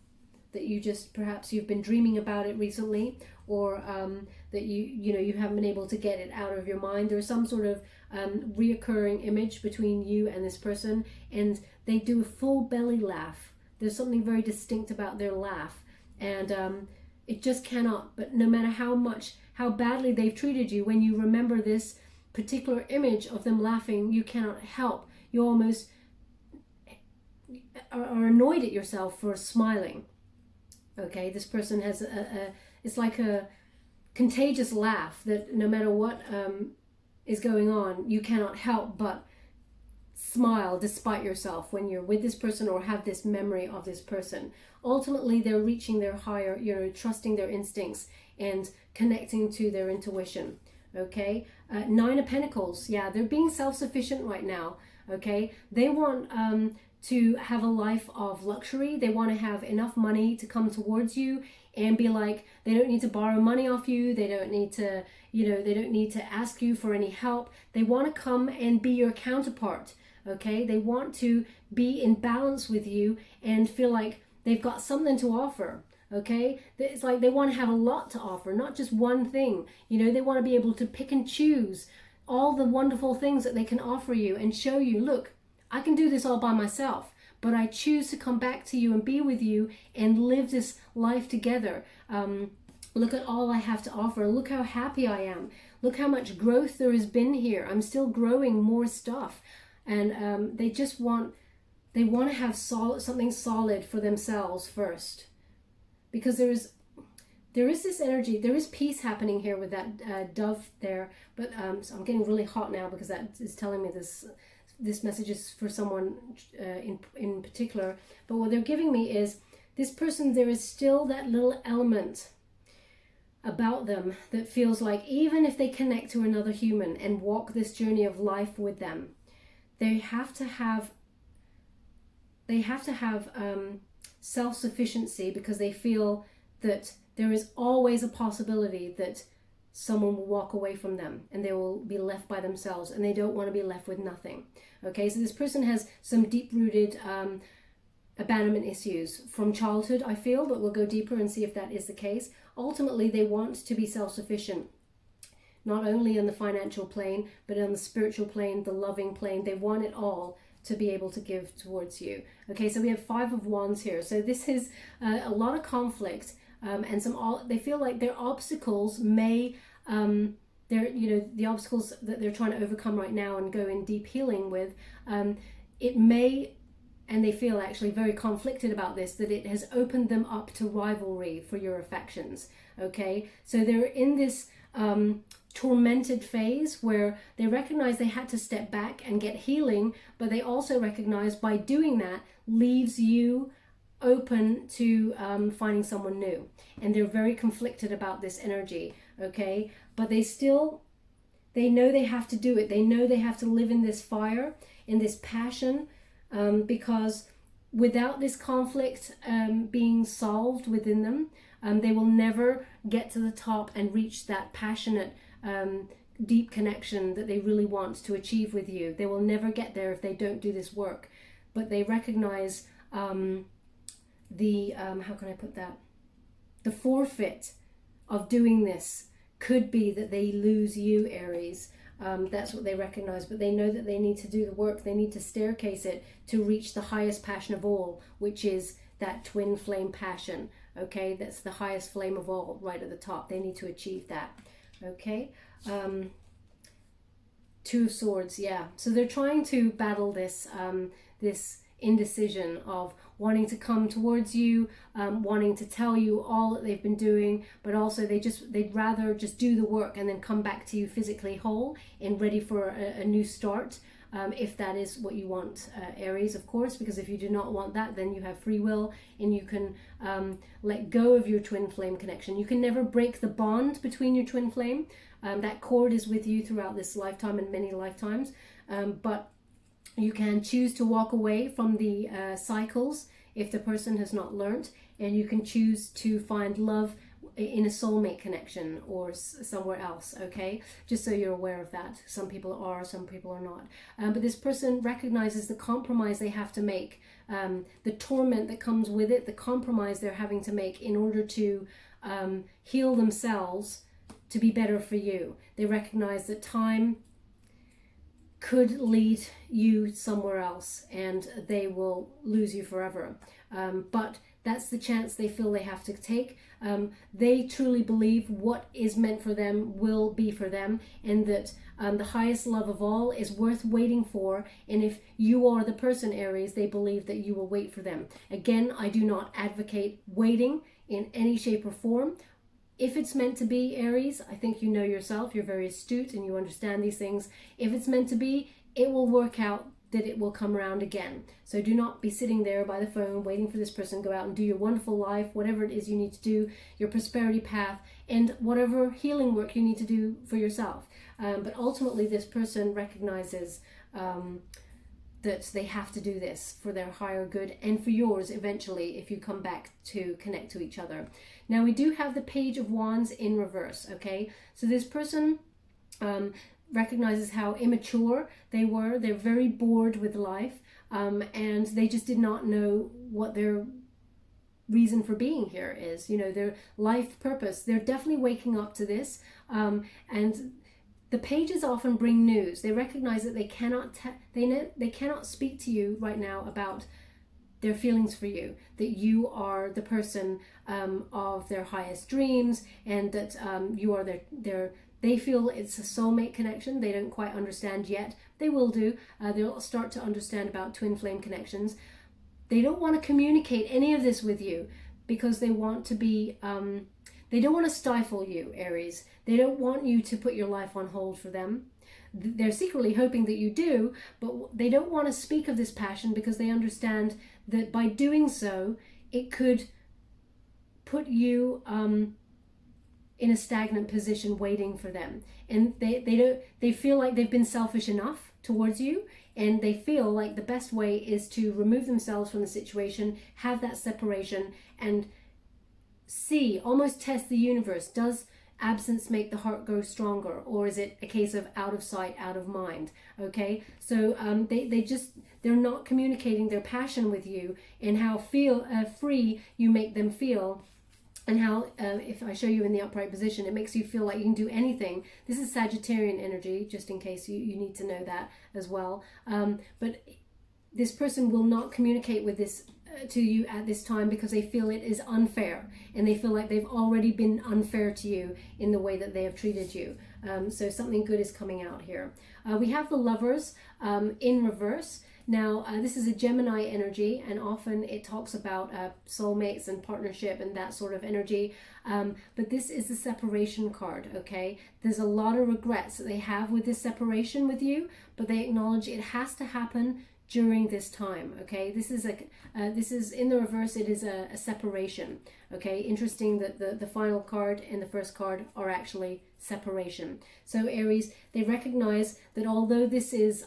that you just, perhaps you've been dreaming about it recently, or that you haven't been able to get it out of your mind. There's some sort of reoccurring image between you and this person, and they do a full belly laugh. There's something very distinct about their laugh, and it just cannot, but no matter how badly they've treated you, when you remember this particular image of them laughing, you cannot help. You almost are annoyed at yourself for smiling. Okay, this person has it's like a contagious laugh that no matter what is going on, you cannot help but smile despite yourself when you're with this person or have this memory of this person. Ultimately, they're reaching their higher, trusting their instincts and connecting to their intuition. Okay, Nine of Pentacles. Yeah, they're being self-sufficient right now. Okay, they want to have a life of luxury. They want to have enough money to come towards you and be like, they don't need to borrow money off you. They don't need to, they don't need to ask you for any help. They want to come and be your counterpart. Okay, they want to be in balance with you and feel like they've got something to offer. Okay, it's like they want to have a lot to offer, not just one thing. They want to be able to pick and choose all the wonderful things that they can offer you and show you, look, I can do this all by myself, but I choose to come back to you and be with you and live this life together. Look at all I have to offer. Look how happy I am. Look how much growth there has been here. I'm still growing more stuff. And they just want to have something solid for themselves first. Because there is this energy, there is peace happening here with that dove there. But so I'm getting really hot now because that is telling me this message is for someone in particular. But what they're giving me is this person, there is still that little element about them that feels like even if they connect to another human and walk this journey of life with them, they have to have self-sufficiency, because they feel that there is always a possibility that someone will walk away from them and they will be left by themselves, and they don't want to be left with nothing. Okay, so this person has some deep-rooted abandonment issues from childhood, I feel, but we'll go deeper and see if that is the case. Ultimately, they want to be self-sufficient, not only on the financial plane, but on the spiritual plane, the loving plane. They want it all to be able to give towards you. Okay, so we have Five of Wands here. So this is a lot of conflict, and they feel like their obstacles may, the obstacles that they're trying to overcome right now and go in deep healing with, it may, and they feel actually very conflicted about this, that it has opened them up to rivalry for your affections. Okay, so they're in this tormented phase where they recognize they had to step back and get healing, but they also recognize by doing that leaves you open to finding someone new, and they're very conflicted about this energy. Okay, but they know they have to do it. They know they have to live in this fire, in this passion, because without this conflict being solved within them, they will never get to the top and reach that passionate deep connection that they really want to achieve with you. They will never get there if they don't do this work. But they recognize how can I put that? The forfeit of doing this could be that they lose you, Aries. That's what they recognize, but they know that they need to do the work. They need to staircase it to reach the highest passion of all, which is that twin flame passion. Okay, that's the highest flame of all, right at the top. They need to achieve that. Okay, Two of Swords. Yeah, so they're trying to battle this this indecision of wanting to come towards you, wanting to tell you all that they've been doing, but also they'd rather just do the work and then come back to you physically whole and ready for a new start. if that is what you want, Aries, of course, because if you do not want that, then you have free will and you can let go of your twin flame connection. You can never break the bond between your twin flame. That cord is with you throughout this lifetime and many lifetimes, but you can choose to walk away from the cycles if the person has not learnt, and you can choose to find love in a soulmate connection or somewhere else, okay? Just so you're aware of that. Some people are, some people are not. But this person recognizes the compromise they have to make, the torment that comes with it, the compromise they're having to make in order to heal themselves to be better for you. They recognize that time could lead you somewhere else and they will lose you forever. But that's the chance they feel they have to take. They truly believe what is meant for them will be for them, and that the highest love of all is worth waiting for. And if you are the person, Aries, they believe that you will wait for them. Again, I do not advocate waiting in any shape or form. If it's meant to be, Aries, I think you know yourself, you're very astute and you understand these things. If it's meant to be, it will work out, that it will come around again. So do not be sitting there by the phone waiting for this person. Go out and do your wonderful life, whatever it is you need to do, your prosperity path, and whatever healing work you need to do for yourself. But ultimately, this person recognizes that they have to do this for their higher good and for yours eventually if you come back to connect to each other. Now, we do have the Page of Wands in reverse, okay? So this person recognizes how immature they were. They're very bored with life, and they just did not know what their reason for being here is, you know, their life purpose. They're definitely waking up to this, and the pages often bring news. They recognize that they cannot speak to you right now about their feelings for you, that you are the person of their highest dreams, and that you are they feel it's a soulmate connection. They don't quite understand yet. They will do. They'll start to understand about twin flame connections. They don't want to communicate any of this with you because they want to be, they don't want to stifle you, Aries. They don't want you to put your life on hold for them. They're secretly hoping that you do, but they don't want to speak of this passion because they understand that by doing so, it could put you in a stagnant position waiting for them. And they feel like they've been selfish enough towards you, and they feel like the best way is to remove themselves from the situation, have that separation, and see, almost test the universe. Does absence make the heart grow stronger, or is it a case of out of sight, out of mind? Okay, so they're not communicating their passion with you and how free you make them feel. And how, if I show you in the upright position, it makes you feel like you can do anything. This is Sagittarian energy, just in case you need to know that as well. But this person will not communicate with this to you at this time because they feel it is unfair. And they feel like they've already been unfair to you in the way that they have treated you. So something good is coming out here. We have the Lovers in reverse. Now, this is a Gemini energy, and often it talks about soulmates and partnership and that sort of energy. But this is the separation card, okay? There's a lot of regrets that they have with this separation with you, but they acknowledge it has to happen during this time, okay? This is in the reverse, it is a separation, okay? Interesting that the final card and the first card are actually separation. So Aries, they recognize that although this is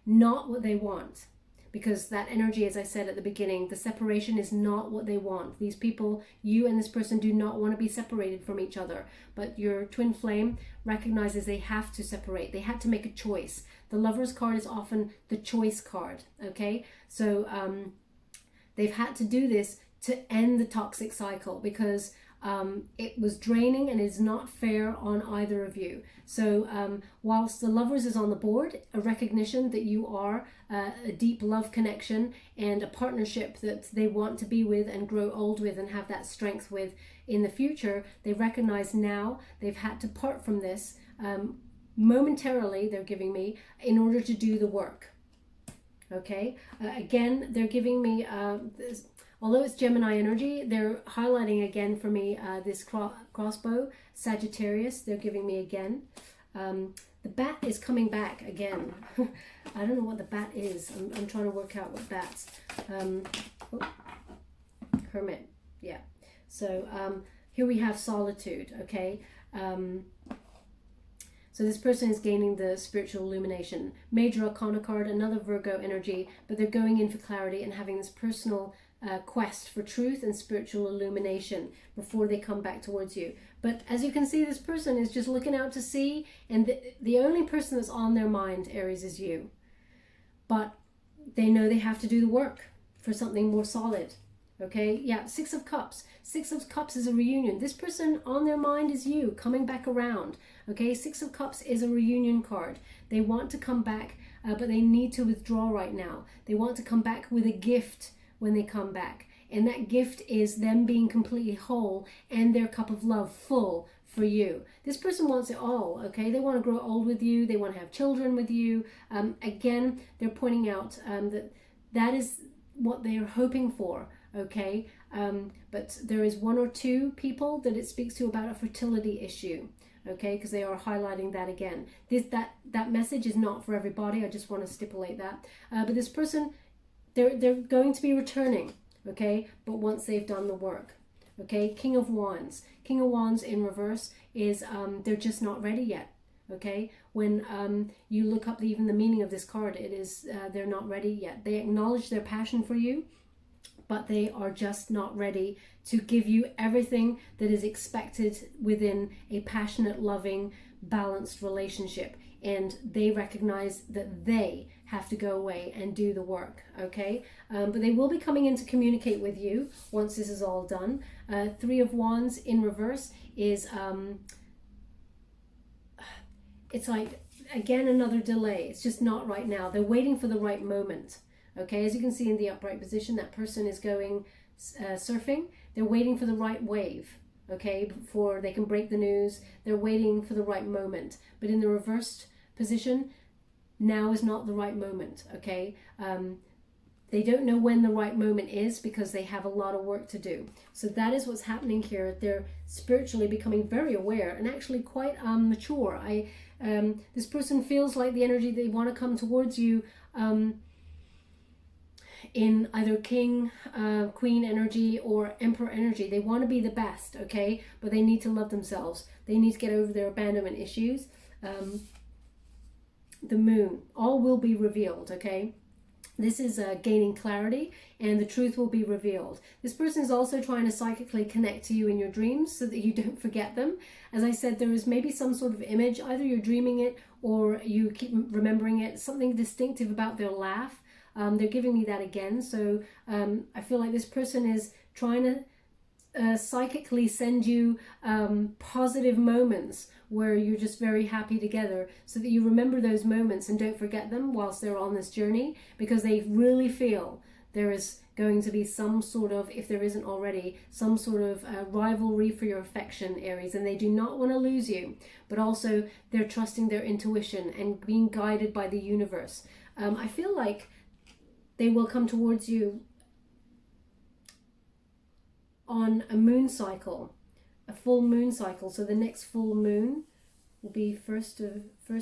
not what they want, because that energy, as I said at the beginning, the separation is not what they want. These people, you and this person, do not want to be separated from each other, but your twin flame recognizes they have to separate. They had to make a choice. The Lover's card is often the choice card, okay? So they've had to do this to end the toxic cycle because it was draining and is not fair on either of you. So whilst the Lovers is on the board, a recognition that you are a deep love connection and a partnership that they want to be with and grow old with and have that strength with in the future, they recognize now they've had to part from this momentarily, they're giving me, in order to do the work. Okay, again, they're giving me this. Although it's Gemini energy, they're highlighting again for me this crossbow, Sagittarius, they're giving me again. The bat is coming back again. I don't know what the bat is. I'm trying to work out what bats. Oh, Hermit. Yeah. So here we have solitude. Okay. So this person is gaining the spiritual illumination. Major Arcana card, another Virgo energy, but they're going in for clarity and having this personal quest for truth and spiritual illumination before they come back towards you. But as you can see, this person is just looking out to sea, and the only person that's on their mind, Aries, is you. But they know they have to do the work for something more solid. Okay, yeah, Six of Cups. Six of Cups is a reunion. This person on their mind is you, coming back around. Okay, Six of Cups is a reunion card. They want to come back, but they need to withdraw right now. They want to come back with a gift when they come back. And that gift is them being completely whole and their cup of love full for you. This person wants it all, okay? They want to grow old with you. They want to have children with you. Again, they're pointing out that is what they are hoping for, okay? But there is one or two people that it speaks to about a fertility issue, okay? Because they are highlighting that again. That message is not for everybody. I just want to stipulate that. But this person, they're going to be returning, okay? But once they've done the work, okay? King of Wands. King of Wands in reverse is they're just not ready yet, okay? When you look up even the meaning of this card, it is they're not ready yet. They acknowledge their passion for you, but they are just not ready to give you everything that is expected within a passionate, loving, balanced relationship. And they recognize that they have to go away and do the work, okay? But they will be coming in to communicate with you once this is all done. Three of Wands in reverse is, it's like, again, another delay. It's just not right now. They're waiting for the right moment, okay? As you can see in the upright position, that person is going surfing. They're waiting for the right wave, okay, before they can break the news. They're waiting for the right moment. But in the reversed position, now is not the right moment, okay? They don't know when the right moment is because they have a lot of work to do. So that is what's happening here. They're spiritually becoming very aware and actually quite mature. This person feels like the energy, they want to come towards you in either king, queen energy or emperor energy. They want to be the best, okay? But they need to love themselves. They need to get over their abandonment issues. The moon, all will be revealed, okay? This is gaining clarity, and the truth will be revealed. This person is also trying to psychically connect to you in your dreams so that you don't forget them. As I said, there is maybe some sort of image, either you're dreaming it or you keep remembering it, something distinctive about their laugh. They're giving me that again. So I feel like this person is trying to psychically send you positive moments where you're just very happy together, so that you remember those moments and don't forget them whilst they're on this journey, because they really feel there is going to be some sort of, if there isn't already, some sort of rivalry for your affection, Aries, and they do not want to lose you, but also they're trusting their intuition and being guided by the universe. I feel like they will come towards you on a moon cycle, a full moon cycle. So the next full moon will be first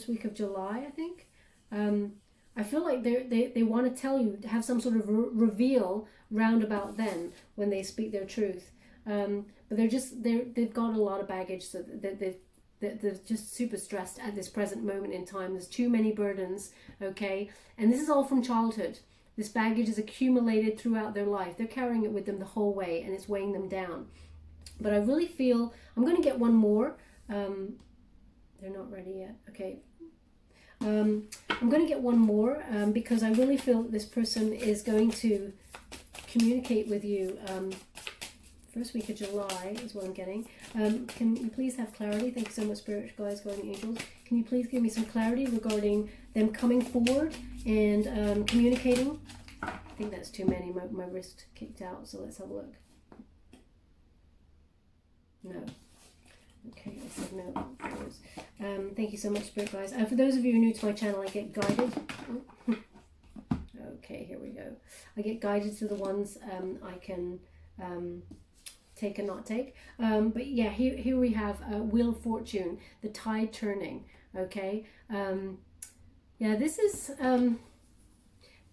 week of July, I think. I feel like they want to tell you, to have some sort of reveal round about then when they speak their truth. But they've got a lot of baggage, so they're just super stressed at this present moment in time. There's too many burdens, okay? And this is all from childhood. This baggage is accumulated throughout their life. They're carrying it with them the whole way, and it's weighing them down. But I really feel, I'm going to get one more. They're not ready yet. Okay. I'm going to get one more because I really feel that this person is going to communicate with you. First week of July is what I'm getting. Can you please have clarity? Thank you so much, Spirit Guides, Guardian Angels. Can you please give me some clarity regarding them coming forward and communicating? I think that's too many. My wrist kicked out, so let's have a look. No. Okay, I said no. Thank you so much, Spirit Guides. For those of you who are new to my channel, I get guided. Okay, here we go. I get guided to the ones I can take and not take. But yeah, here we have Wheel of Fortune, the tide turning. Okay. Yeah, this is,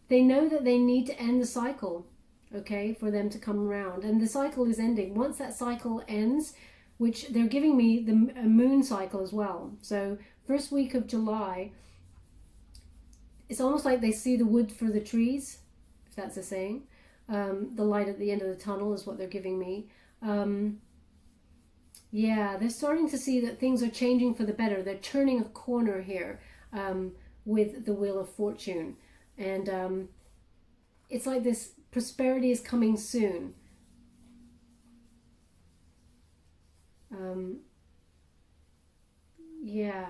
they know that they need to end the cycle, okay, for them to come around. And the cycle is ending. Once that cycle ends, which they're giving me the moon cycle as well. So first week of July, it's almost like they see the wood for the trees, if that's a saying. The light at the end of the tunnel is what they're giving me. Yeah, they're starting to see that things are changing for the better. They're turning a corner here with the Wheel of Fortune. And it's like this prosperity is coming soon. Yeah,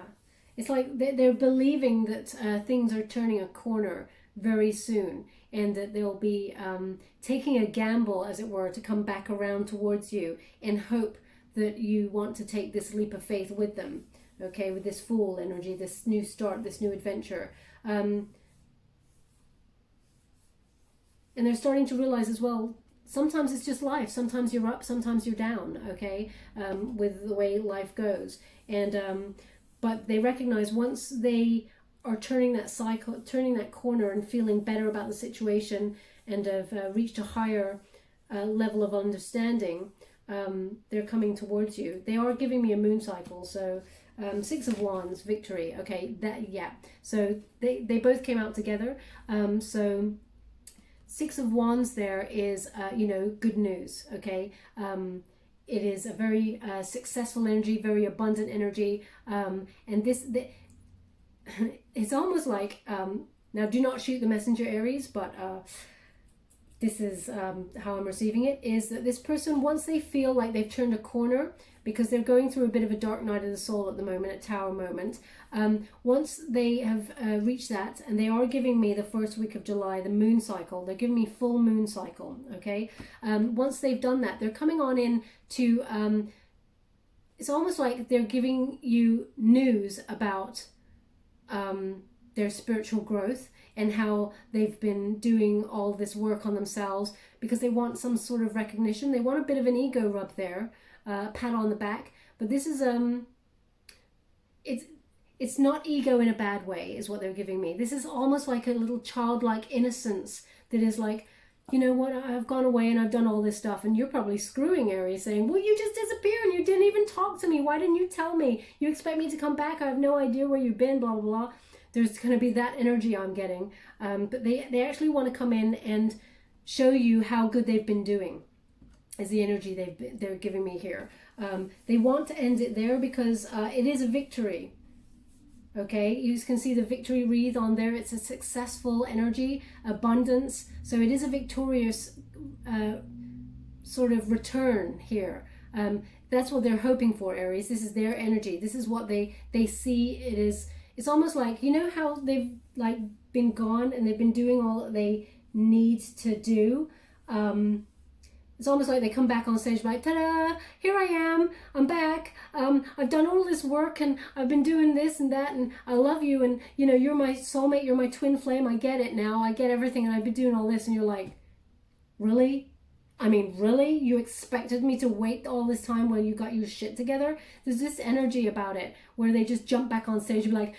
it's like they're believing that things are turning a corner very soon, and that they'll be taking a gamble, as it were, to come back around towards you in hope that you want to take this leap of faith with them, okay, with this Fool energy, this new start, this new adventure. And they're starting to realize as well, sometimes it's just life. Sometimes you're up, sometimes you're down, okay, with the way life goes. And but they recognize once they are turning that cycle, turning that corner and feeling better about the situation, and have reached a higher level of understanding, they're coming towards you. They are giving me a moon cycle, so Six of Wands, victory. Okay, that, yeah. So they both came out together. So Six of Wands there is, you know, good news, okay? It is a very successful energy, very abundant energy. And it's almost like, now do not shoot the messenger, Aries, but this is how I'm receiving it, is that this person, once they feel like they've turned a corner, because they're going through a bit of a dark night of the soul at the moment, a tower moment, once they have reached that, and they are giving me the first week of July, the moon cycle, they're giving me full moon cycle, okay? Once they've done that, they're coming on in to, it's almost like they're giving you news about their spiritual growth, and how they've been doing all this work on themselves, because they want some sort of recognition. They want a bit of an ego rub there, pat on the back. But this is it's not ego in a bad way, is what they're giving me. This is almost like a little childlike innocence that is like, you know what, I've gone away and I've done all this stuff, and you're probably screwing Aries, saying, well, you just disappeared and you didn't even talk to me. Why didn't you tell me? You expect me to come back? I have no idea where you've been, blah, blah, blah. There's going to be that energy I'm getting. But they actually want to come in and show you how good they've been doing, is the energy they're giving me here. They want to end it there because it is a victory. Okay, you can see the victory wreath on there. It's a successful energy, abundance. So it is a victorious sort of return here. That's what they're hoping for, Aries. This is their energy. This is what they see it is. It's almost like, you know how they've like been gone and they've been doing all that they need to do. It's almost like they come back on stage like, ta-da, here I am, I'm back. I've done all this work and I've been doing this and that, and I love you, and you know, you're my soulmate, you're my twin flame, I get it now, I get everything, and I've been doing all this. And you're like, really? I mean, really? You expected me to wait all this time while you got your shit together? There's this energy about it where they just jump back on stage and be like,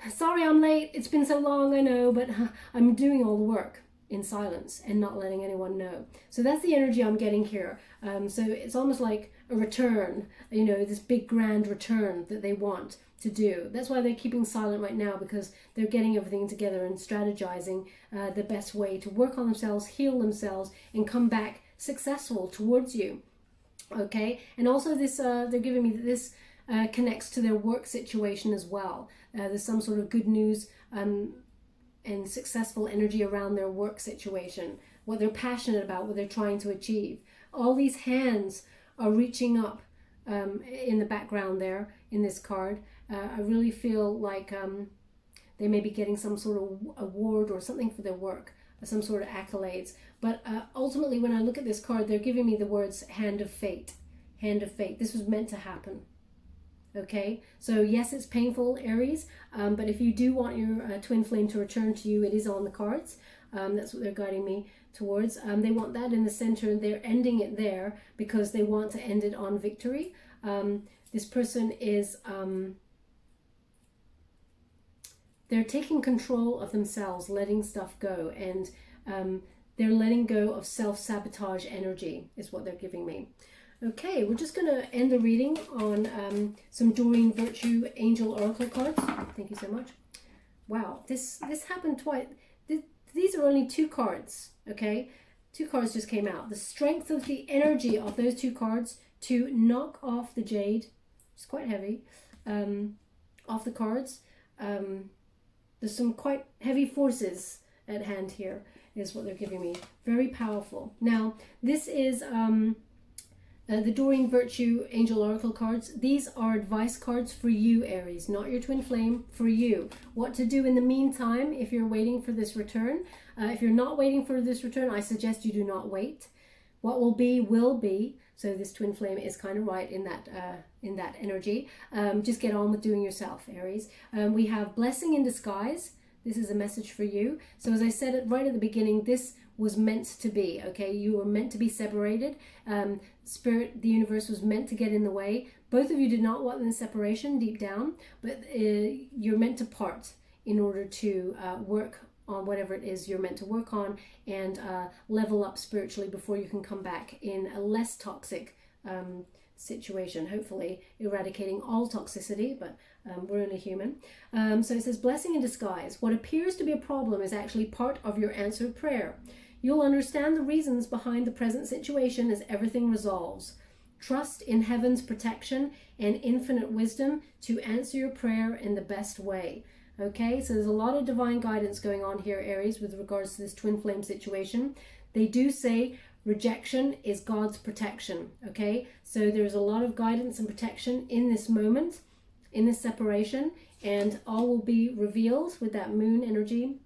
sorry I'm late, it's been so long, I know, but I'm doing all the work in silence and not letting anyone know. So that's the energy I'm getting here. So it's almost like a return, you know, this big grand return that they want to do. That's why they're keeping silent right now, because they're getting everything together and strategizing the best way to work on themselves, heal themselves, and come back successful towards you. Okay, and also this they're giving me that this connects to their work situation as well. There's some sort of good news and successful energy around their work situation, what they're passionate about, what they're trying to achieve. All these hands are reaching up in the background there in this card. I really feel like they may be getting some sort of award or something for their work, some sort of accolades. But ultimately, when I look at this card, they're giving me the words hand of fate. Hand of fate. This was meant to happen. Okay, so yes, it's painful, Aries, but if you do want your twin flame to return to you, it is on the cards. That's what they're guiding me towards. They want that in the center. They're ending it there because they want to end it on victory. This person is they're taking control of themselves, letting stuff go, and they're letting go of self-sabotage energy is what they're giving me. Okay, we're just going to end the reading on some Doreen Virtue Angel Oracle cards. Thank you so much. Wow, this happened twice. These are only 2 cards, okay? 2 cards just came out. The strength of the energy of those 2 cards to knock off the jade, it's quite heavy, off the cards. There's some quite heavy forces at hand here, is what they're giving me. Very powerful. Now, this is the Doreen Virtue Angel Oracle cards. These are advice cards for you, Aries, not your twin flame, for you. What to do in the meantime if you're waiting for this return. If you're not waiting for this return, I suggest you do not wait. What will be, will be. So this twin flame is kind of right in that energy. Just get on with doing yourself, Aries. We have blessing in disguise. This is a message for you. So as I said it right at the beginning, this was meant to be, okay? You were meant to be separated. Spirit, the universe was meant to get in the way. Both of you did not want the separation deep down, but you're meant to part in order to work on whatever it is you're meant to work on and level up spiritually before you can come back in a less toxic situation, hopefully eradicating all toxicity, but we're only human. So it says, blessing in disguise. What appears to be a problem is actually part of your answered prayer. You'll understand the reasons behind the present situation as everything resolves. Trust in heaven's protection and infinite wisdom to answer your prayer in the best way. Okay, so there's a lot of divine guidance going on here, Aries, with regards to this twin flame situation. They do say rejection is God's protection, okay? So there's a lot of guidance and protection in this moment, in this separation, and all will be revealed with that moon energy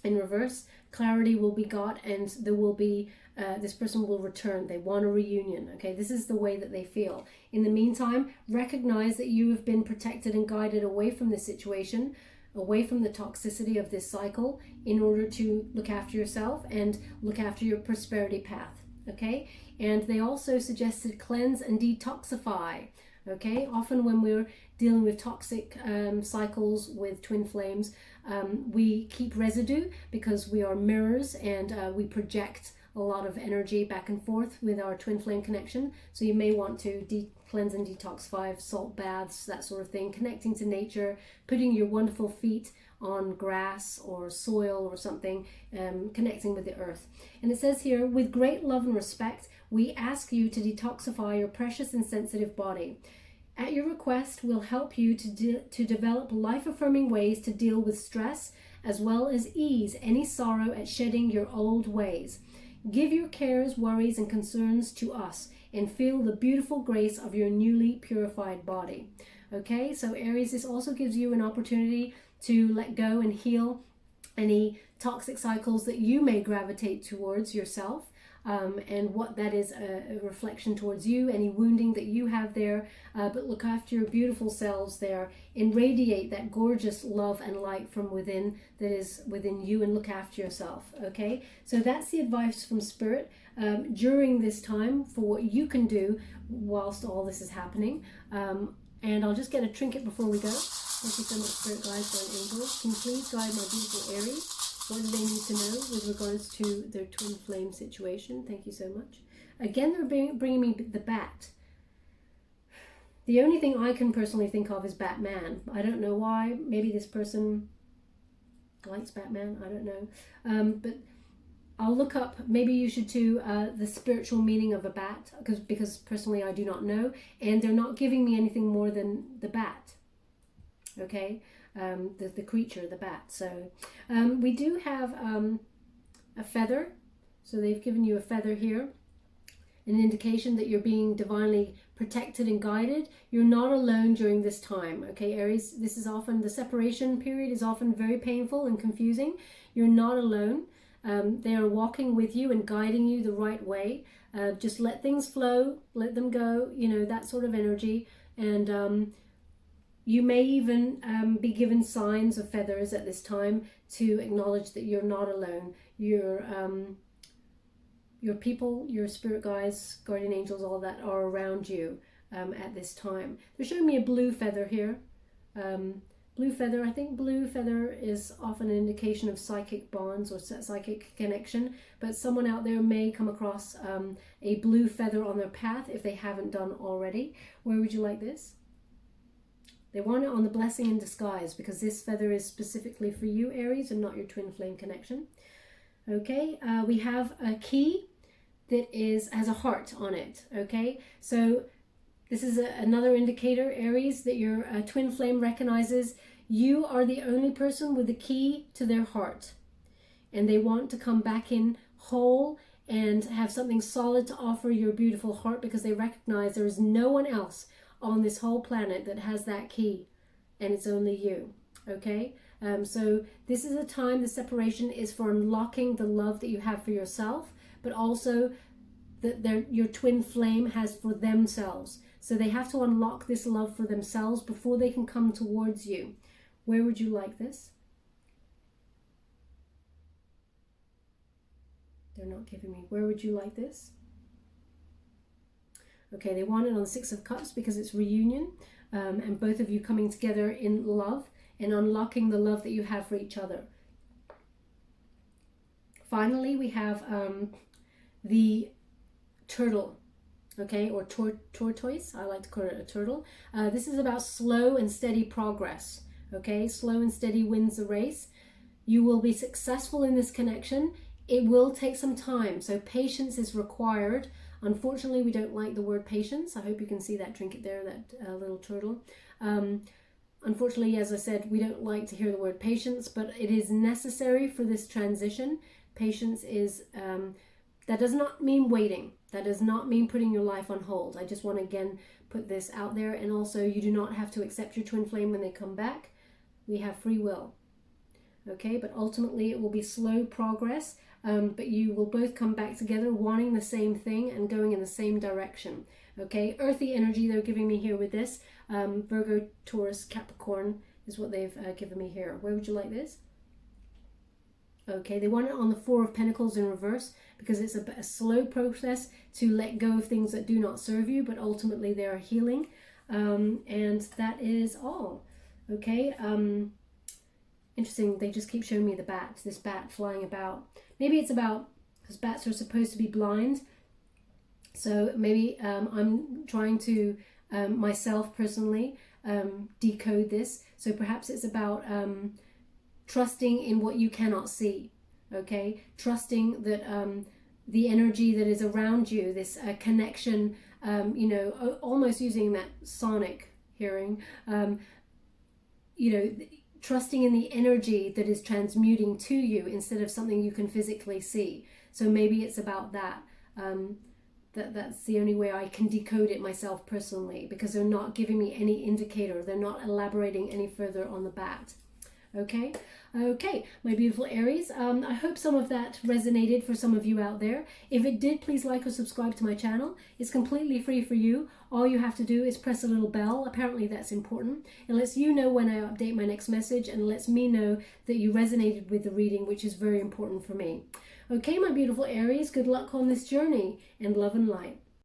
in reverse. Clarity will be got, and there will be, this person will return. They want a reunion, okay? This is the way that they feel. In the meantime, recognize that you have been protected and guided away from this situation, away from the toxicity of this cycle, in order to look after yourself and look after your prosperity path, okay? And they also suggested cleanse and detoxify, okay? Often when we're dealing with toxic cycles with twin flames, we keep residue because we are mirrors, and we project a lot of energy back and forth with our twin flame connection. So you may want to cleanse and detoxify, salt baths, that sort of thing, connecting to nature, putting your wonderful feet on grass or soil or something, connecting with the earth. And it says here, with great love and respect, we ask you to detoxify your precious and sensitive body. At your request, we'll help you to develop life-affirming ways to deal with stress, as well as ease any sorrow at shedding your old ways. Give your cares, worries, and concerns to us, and feel the beautiful grace of your newly purified body. Okay, so Aries, this also gives you an opportunity to let go and heal any toxic cycles that you may gravitate towards yourself, and what that is a reflection towards you, any wounding that you have there, but look after your beautiful selves there and radiate that gorgeous love and light from within that is within you, and look after yourself. Okay, so that's the advice from Spirit during this time for what you can do whilst all this is happening. And I'll just get a trinket before we go. Thank you so much, Spirit Guides and Angels. Can you please guide my beautiful Aries? What do they need to know with regards to their twin flame situation? Thank you so much. Again, they're bringing me the bat. The only thing I can personally think of is Batman. I don't know why. Maybe this person likes Batman. I don't know. But I'll look up. Maybe you should too, the spiritual meaning of a bat, because personally I do not know. And they're not giving me anything more than the bat. Okay? The creature, the bat. So we do have a feather. So they've given you a feather here, an indication that you're being divinely protected and guided. You're not alone during this time. Okay, Aries, this is often, the separation period is often very painful and confusing. You're not alone. They are walking with you and guiding you the right way. Just let things flow, let them go, you know, that sort of energy. And you may even be given signs of feathers at this time to acknowledge that you're not alone. Your people, your spirit guides, guardian angels, all that are around you at this time. They're showing me a blue feather here. Blue feather, I think blue feather is often an indication of psychic bonds or psychic connection, but someone out there may come across a blue feather on their path if they haven't done already. Where would you like this? They want it on the blessing in disguise, because this feather is specifically for you, Aries, and not your twin flame connection. Okay, we have a key that has a heart on it. Okay, so this is another indicator, Aries, that your twin flame recognizes you are the only person with the key to their heart. And they want to come back in whole and have something solid to offer your beautiful heart, because they recognize there is no one else on this whole planet that has that key, and it's only you. Okay, so this is a time, the separation is for unlocking the love that you have for yourself, but also that your twin flame has for themselves. So they have to unlock this love for themselves before they can come towards you. Where would you like this? They're not giving me. Where would you like this? Okay, they want it on the Six of Cups because it's reunion, and both of you coming together in love and unlocking the love that you have for each other. Finally, we have the turtle, okay, or tortoise. I like to call it a turtle. This is about slow and steady progress, okay? Slow and steady wins the race. You will be successful in this connection. It will take some time, so patience is required. Unfortunately, we don't like the word patience. I hope you can see that trinket there, that little turtle. Unfortunately, as I said, we don't like to hear the word patience, but it is necessary for this transition. Patience is, that does not mean waiting. That does not mean putting your life on hold. I just want to again put this out there. And also, you do not have to accept your twin flame when they come back. We have free will. Okay, but ultimately it will be slow progress. But you will both come back together wanting the same thing and going in the same direction. Okay, earthy energy they're giving me here with this. Virgo, Taurus, Capricorn is what they've given me here. Where would you like this? Okay, they want it on the Four of Pentacles in reverse, because it's a slow process to let go of things that do not serve you, but ultimately they are healing. And that is all. Okay, interesting, they just keep showing me the bat, this bat flying about. Maybe it's about, because bats are supposed to be blind, so maybe I'm trying to, myself personally, decode this. So perhaps it's about trusting in what you cannot see, okay? Trusting that the energy that is around you, this connection, you know, almost using that sonic hearing, you know, trusting in the energy that is transmuting to you instead of something you can physically see. So maybe it's about that. That's the only way I can decode it myself personally, because they're not giving me any indicator. They're not elaborating any further on the bat. Okay, okay, my beautiful Aries. I hope some of that resonated for some of you out there. If it did, please like or subscribe to my channel. It's completely free for you. All you have to do is press a little bell. Apparently that's important. It lets you know when I update my next message, and lets me know that you resonated with the reading, which is very important for me. Okay, my beautiful Aries, good luck on this journey, and love and light.